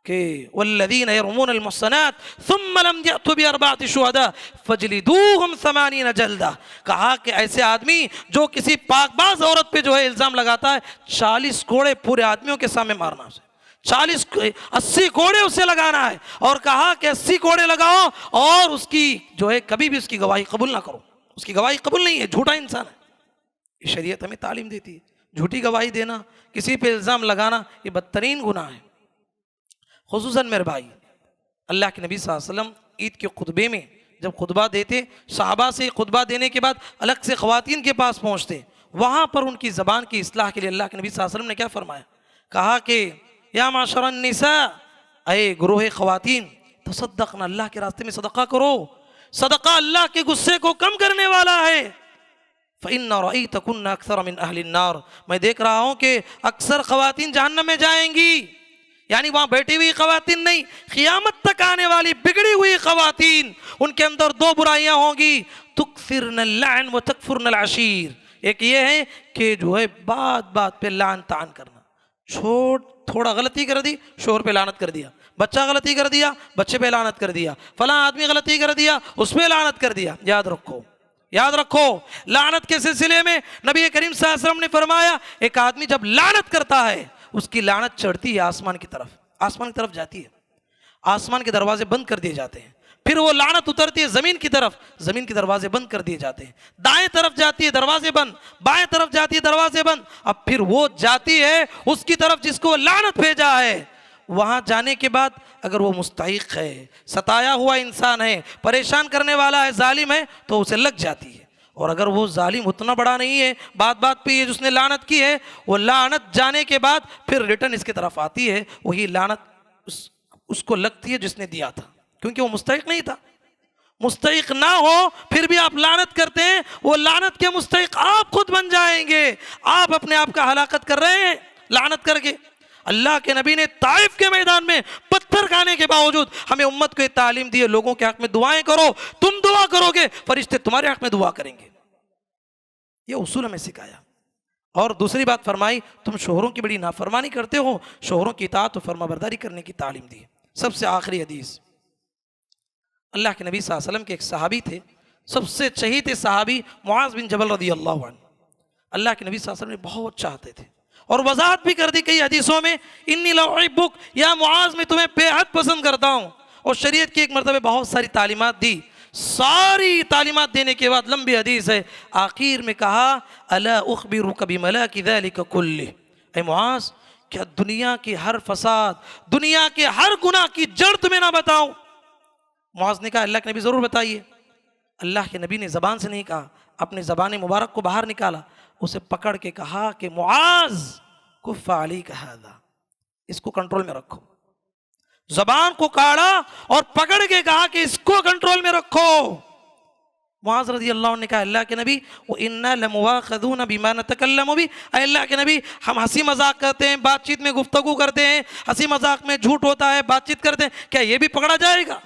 کہ والذین یرمون المحصنات ثم لم یأتوا باربعۃ شہداء فجلدوہم 80 جلدہ، کہا کہ ایسے آدمی جو کسی پاک باز عورت پہ جو ہے الزام لگاتا ہے 40 کوڑے پورے آدمیوں کے سامنے مارنا، اسے 80 کوڑے اسے لگانا ہے، اور کہا کہ 80 کوڑے لگاؤ اور اس کی جو ہے کبھی بھی اس کی گواہی قبول نہ کرو، اس کی گواہی قبول نہیں ہے، جھوٹا انسان ہے۔ یہ شریعت ہمیں تعلیم دیتی ہے، جھوٹی گواہی دینا، کسی پہ الزام لگانا یہ بدترین گناہ ہے۔ خصوصاً میرے بھائی، اللہ کے نبی صلی اللہ علیہ وسلم عید کے خطبے میں جب خطبہ دیتے، صحابہ سے خطبہ دینے کے بعد الگ سے خواتین کے پاس پہنچتے، وہاں پر ان کی زبان کی اصلاح کے لیے اللہ کے نبی صلی اللہ علیہ وسلم نے کیا فرمایا؟ کہا کہ یا معاشر النساء، اے گروہ خواتین، تصدقنا، اللہ کے راستے میں صدقہ کرو، صدقہ اللہ کے غصے کو کم کرنے والا ہے۔ فإن رأيتكن أكثر من أهل النار، میں دیکھ رہا ہوں کہ اکثر خواتین جہنم میں جائیں گی، یعنی وہاں بیٹھی ہوئی خواتین نہیں، قیامت تک آنے والی بگڑی ہوئی خواتین، ان کے اندر 2 برائیاں ہوں گی، تکثرن اللعن و تکفرن العشیر۔ ایک یہ ہے کہ جو ہے بات بات پہ لعن طعن کرنا، تھوڑا غلطی کر دی شوہر پہ لعنت کر دیا، بچہ غلطی کر دیا بچے پہ لعنت کر دیا، فلاں آدمی غلطی کر دیا اس پہ لعنت کر دیا۔ یاد رکھو، یاد رکھو، لعنت کے سلسلے میں نبی کریم صلی اللہ علیہ وسلم نے فرمایا ایک آدمی جب لعنت کرتا ہے اس کی لعنت چڑھتی ہے آسمان کی طرف، آسمان کی طرف جاتی ہے، آسمان کے دروازے بند کر دیے جاتے ہیں، پھر وہ لعنت اترتی ہے زمین کی طرف، زمین کے دروازے بند کر دیے جاتے ہیں، دائیں طرف جاتی ہے دروازے بند، بائیں طرف جاتی ہے دروازے بند، اب پھر وہ جاتی ہے اس کی طرف جس کو لعنت بھیجا ہے، وہاں جانے کے بعد اگر وہ مستحق ہے، ستایا ہوا انسان ہے، پریشان کرنے والا ہے، ظالم ہے، تو اسے لگ جاتی ہے، اور اگر وہ ظالم اتنا بڑا نہیں ہے، بات بات پہ یہ جس نے لعنت کی ہے، وہ لعنت جانے کے بعد پھر ریٹرن اس کی طرف آتی ہے، وہی لعنت اس کو لگتی ہے جس نے دیا تھا، کیونکہ وہ مستحق نہیں تھا۔ مستحق نہ ہو پھر بھی آپ لعنت کرتے ہیں، وہ لعنت کے مستحق آپ خود بن جائیں گے، آپ اپنے آپ کا ہلاکت کر رہے ہیں لعنت کر کے۔ اللہ کے نبی نے طائف کے میدان میں پتھر کھانے کے باوجود ہمیں امت کو یہ تعلیم دی ہے، لوگوں کے حق میں دعائیں کرو، تم دعا کرو گے فرشتے تمہارے حق میں دعا کریں گے، یہ اصول ہمیں سکھایا۔ اور دوسری بات فرمائی تم شوہروں کی بڑی نافرمانی کرتے ہو، شوہروں کی اطاعت و فرما برداری کرنے کی تعلیم دی۔ سب سے آخری حدیث، اللہ کے نبی صلی اللہ علیہ وسلم کے ایک صحابی تھے، سب سے چہیتے صحابی معاذ بن جبل رضی اللہ عنہ، اللہ کے نبی صلی اللہ علیہ وسلم نے بہت چاہتے تھے، اور وضاحت بھی کر دی کئی حدیثوں میں، انی لأحبک یا معاذ، میں تمہیں بے حد پسند کرتا ہوں، اور شریعت کی ایک مرتبہ بہت ساری تعلیمات دی، ساری تعلیمات دینے کے بعد لمبی حدیث ہے، آخر میں کہا الا اخبرک بملاک ذلک کلہ، اے معاذ کیا دنیا کے ہر فساد، دنیا کے ہر گناہ کی جڑ تمہیں نہ بتاؤں؟ معاذ نے کہا اللہ کے نبی ضرور بتائیے۔ اللہ کے نبی نے زبان سے نہیں کہا، اپنی زبان مبارک کو باہر نکالا، اسے پکڑ کے کہا کہ معاذ کف علیک ھذا، اس کو کنٹرول میں رکھو۔ زبان کو کاڑا اور پکڑ کے کہا کہ اس کو کنٹرول میں رکھو۔ معاذ رضی اللہ عنہ نے کہا اللہ کے نبی وَإِنَّا لَمُوَاخَذُونَ بِمَا نَتَكَلَّمُ بِهِ، اے اللہ کے نبی ہم ہنسی مذاق کرتے ہیں، بات چیت میں گفتگو کرتے ہیں، ہنسی مذاق میں جھوٹ ہوتا ہے، بات چیت کرتے ہیں، کیا یہ بھی پکڑا جائے گا؟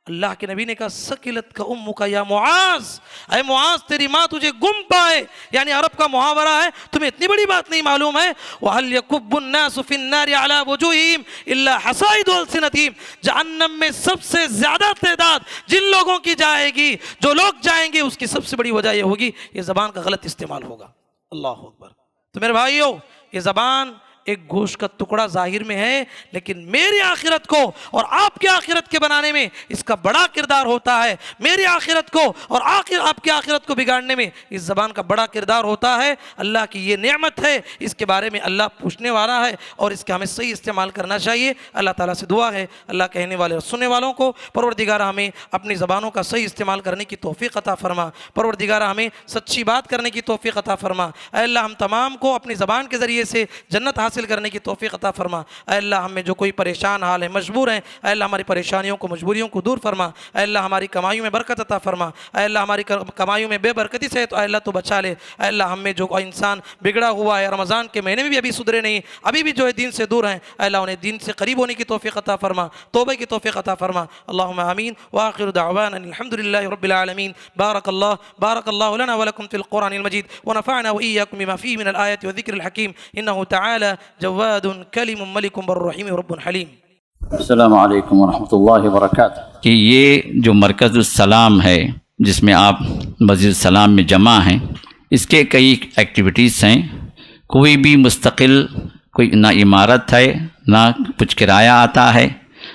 اللہ کے نبی نے کہا سکلت کا امک یا معاذ، اے معاذ تیری ماں تجھے گم پائے، یعنی عرب کا محاورہ ہے، تمہیں اتنی بڑی بات نہیں معلوم ہے وَهَلْ يَكُبُّ النَّاسُ فِي النَّارِ عَلَى وُجُوهِهِمْ إِلَّا حَصَائِدُ أَلْسِنَتِهِمْ، جہنم میں سب سے زیادہ تعداد جن لوگوں کی جائے گی، جو لوگ جائیں گے، اس کی سب سے بڑی وجہ یہ ہوگی یہ زبان کا غلط استعمال ہوگا۔ اللہ اکبر۔ تو میرے بھائیو، یہ زبان ایک گوشت کا ٹکڑا ظاہر میں ہے، لیکن میری آخرت کو اور آپ کی آخرت کے بنانے میں اس کا بڑا کردار ہوتا ہے، میری آخرت کو اور آپ کی آخرت کو بگاڑنے میں اس زبان کا بڑا کردار ہوتا ہے۔ اللہ کی یہ نعمت ہے، اس کے بارے میں اللہ پوچھنے والا ہے، اور اس کا ہمیں صحیح استعمال کرنا چاہیے۔ اللہ تعالیٰ سے دعا ہے اللہ کہنے والے اور سننے والوں کو پروردگار ہمیں اپنی زبانوں کا صحیح استعمال کرنے کی توفیق عطا فرما، پروردگار ہمیں سچی بات کرنے کی توفیق عطا فرما۔ اے اللہ ہم تمام کو اپنی زبان کے ذریعے سے جنت حاصل کرنے کی توفیق عطا فرما۔ اے اللہ ہم میں جو کوئی پریشان حال ہے، مجبور ہیں، اے اللہ ہماری پریشانیوں کو، مجبوریوں کو دور فرما۔ اے اللہ ہماری کمائیوں میں برکت عطا فرما۔ اے اللہ ہماری کمائیوں میں بے برکتی سے تو اے اللہ تو بچا لے۔ اے اللہ ہم میں جو انسان بگڑا ہوا ہے، رمضان کے مہینے میں بھی ابھی سدھرے نہیں، ابھی بھی جو ہے دین سے دور ہیں، اے اللہ انہیں دین سے قریب ہونے کی توفیق عطا فرما، توبہ کی توفیق عطا فرما۔ اللہم آمین وآخر دعوانا الحمدللہ رب العالمین۔ بارک اللہ لنا ولکم فی القرآن المجید ونفعنا وإیاکم بما فیہ من الآیات والذکر الحکیم انہ تعالی جواد کلیم ملک بر رحیم رب حلیم۔ السلام علیکم ورحمۃ اللہ وبرکاتہ۔ کہ یہ جو مرکز السلام ہے جس میں آپ مسجد السلام میں جمع ہیں، اس کے کئی ایکٹیویٹیز ہیں، کوئی بھی مستقل کوئی نہ عمارت ہے، نہ کچھ کرایہ آتا ہے،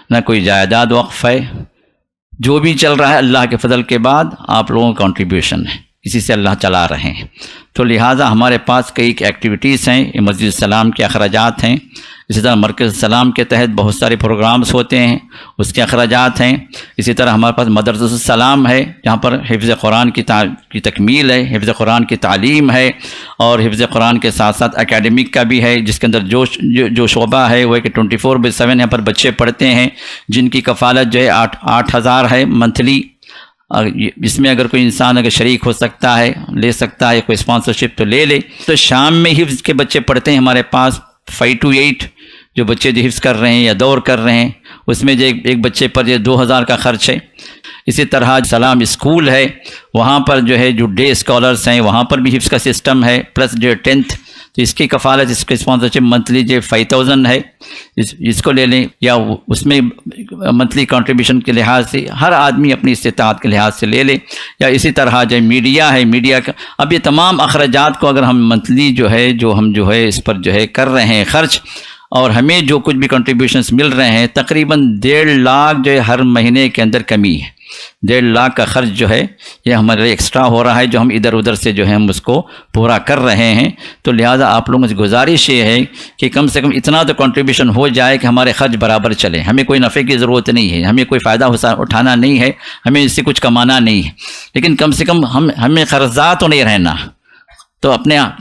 نہ کوئی جائیداد وقف ہے، جو بھی چل رہا ہے اللہ کے فضل کے بعد آپ لوگوں کا کنٹریبیوشن ہے، اسی سے اللہ چلا رہے ہیں۔ تو لہٰذا ہمارے پاس کئی ایکٹیویٹیز ہیں، یہ مسجد السلام کے اخراجات ہیں، اسی طرح مرکز السلام کے تحت بہت سارے پروگرامز ہوتے ہیں، اس کے اخراجات ہیں۔ اسی طرح ہمارے پاس مدرسۃ السلام ہے جہاں پر حفظ قرآن کی تکمیل ہے، حفظ قرآن کی تعلیم ہے، اور حفظ قرآن کے ساتھ ساتھ اکیڈمک کا بھی ہے، جس کے اندر جو شعبہ ہے وہ ہے کہ 24/7 یہاں پر بچے پڑھتے ہیں، جن کی کفالت جو ہے 8,000 ہے منتھلی۔ اس میں اگر کوئی انسان اگر شریک ہو سکتا ہے، لے سکتا ہے، کوئی اسپانسرشپ تو لے لے۔ تو شام میں حفظ کے بچے پڑھتے ہیں ہمارے پاس 5 to 8 جو بچے جو حفظ کر رہے ہیں یا دور کر رہے ہیں، اس میں جو ایک بچے پر جو 2,000 کا خرچ ہے۔ اسی طرح سلام اسکول ہے، وہاں پر جو ہے جو ڈے اسکالرس ہیں وہاں پر بھی حفظ کا سسٹم ہے، پلس جو 10th، تو اس کی کفالت، اس کی اسپانسرشپ منتھلی جو 5,000 ہے، اس کو لے لیں، یا اس میں منتھلی کنٹریبیوشن کے لحاظ سے ہر آدمی اپنی استطاعت کے لحاظ سے لے لے۔ یا اسی طرح جو میڈیا ہے، میڈیا کا اب یہ تمام اخراجات کو اگر ہم منتھلی جو ہم اس پر جو ہے کر رہے ہیں خرچ، اور ہمیں جو کچھ بھی کنٹریبیوشنز مل رہے ہیں تقریباً 1.5 لاکھ جو ہے ہر مہینے کے اندر کمی ہے۔ 1.5 لاکھ کا خرچ جو ہے یہ ہمارے لیے ایکسٹرا ہو رہا ہے، جو ہم ادھر ادھر سے جو ہے ہم اس کو پورا کر رہے ہیں۔ تو لہٰذا آپ لوگوں سے گزارش یہ ہے کہ کم سے کم اتنا تو کنٹریبیوشن ہو جائے کہ ہمارے خرچ برابر چلے۔ ہمیں کوئی نفع کی ضرورت نہیں ہے، ہمیں کوئی فائدہ اٹھانا نہیں ہے، ہمیں اس سے کچھ کمانا نہیں ہے، لیکن کم سے کم ہمیں قرضات تو نہیں رہنا۔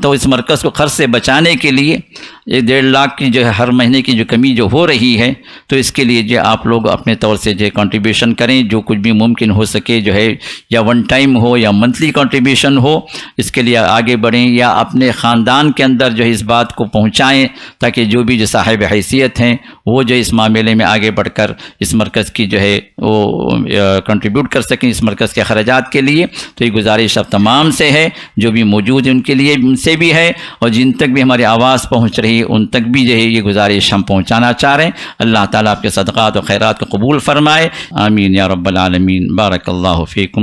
تو اس مرکز کو خرچ سے بچانے کے لیے یہ 1.5 لاکھ کی جو ہے ہر مہینے کی جو کمی جو ہو رہی ہے، تو اس کے لیے جو آپ لوگ اپنے طور سے جو کنٹریبیوشن کریں، جو کچھ بھی ممکن ہو سکے جو ہے، یا ون ٹائم ہو یا منتھلی کنٹریبیوشن ہو، اس کے لیے آگے بڑھیں، یا اپنے خاندان کے اندر جو ہے اس بات کو پہنچائیں تاکہ جو بھی جو صاحب حیثیت ہیں وہ جو اس معاملے میں آگے بڑھ کر اس مرکز کی جو ہے وہ کنٹریبیوٹ کر سکیں اس مرکز کے اخراجات کے لیے۔ تو یہ گزارش اب تمام سے ہے، جو بھی موجود ہیں ان کے لیے ان سے بھی ہے، اور جن تک بھی ہماری آواز پہنچ رہی ہے ان تک بھی جو ہے یہ گزارش ہم پہنچانا چاہ رہے ہیں۔ اللہ تعالیٰ آپ کے صدقات و خیرات کو قبول فرمائے، آمین یا رب العالمین۔ بارک اللہ فیکم۔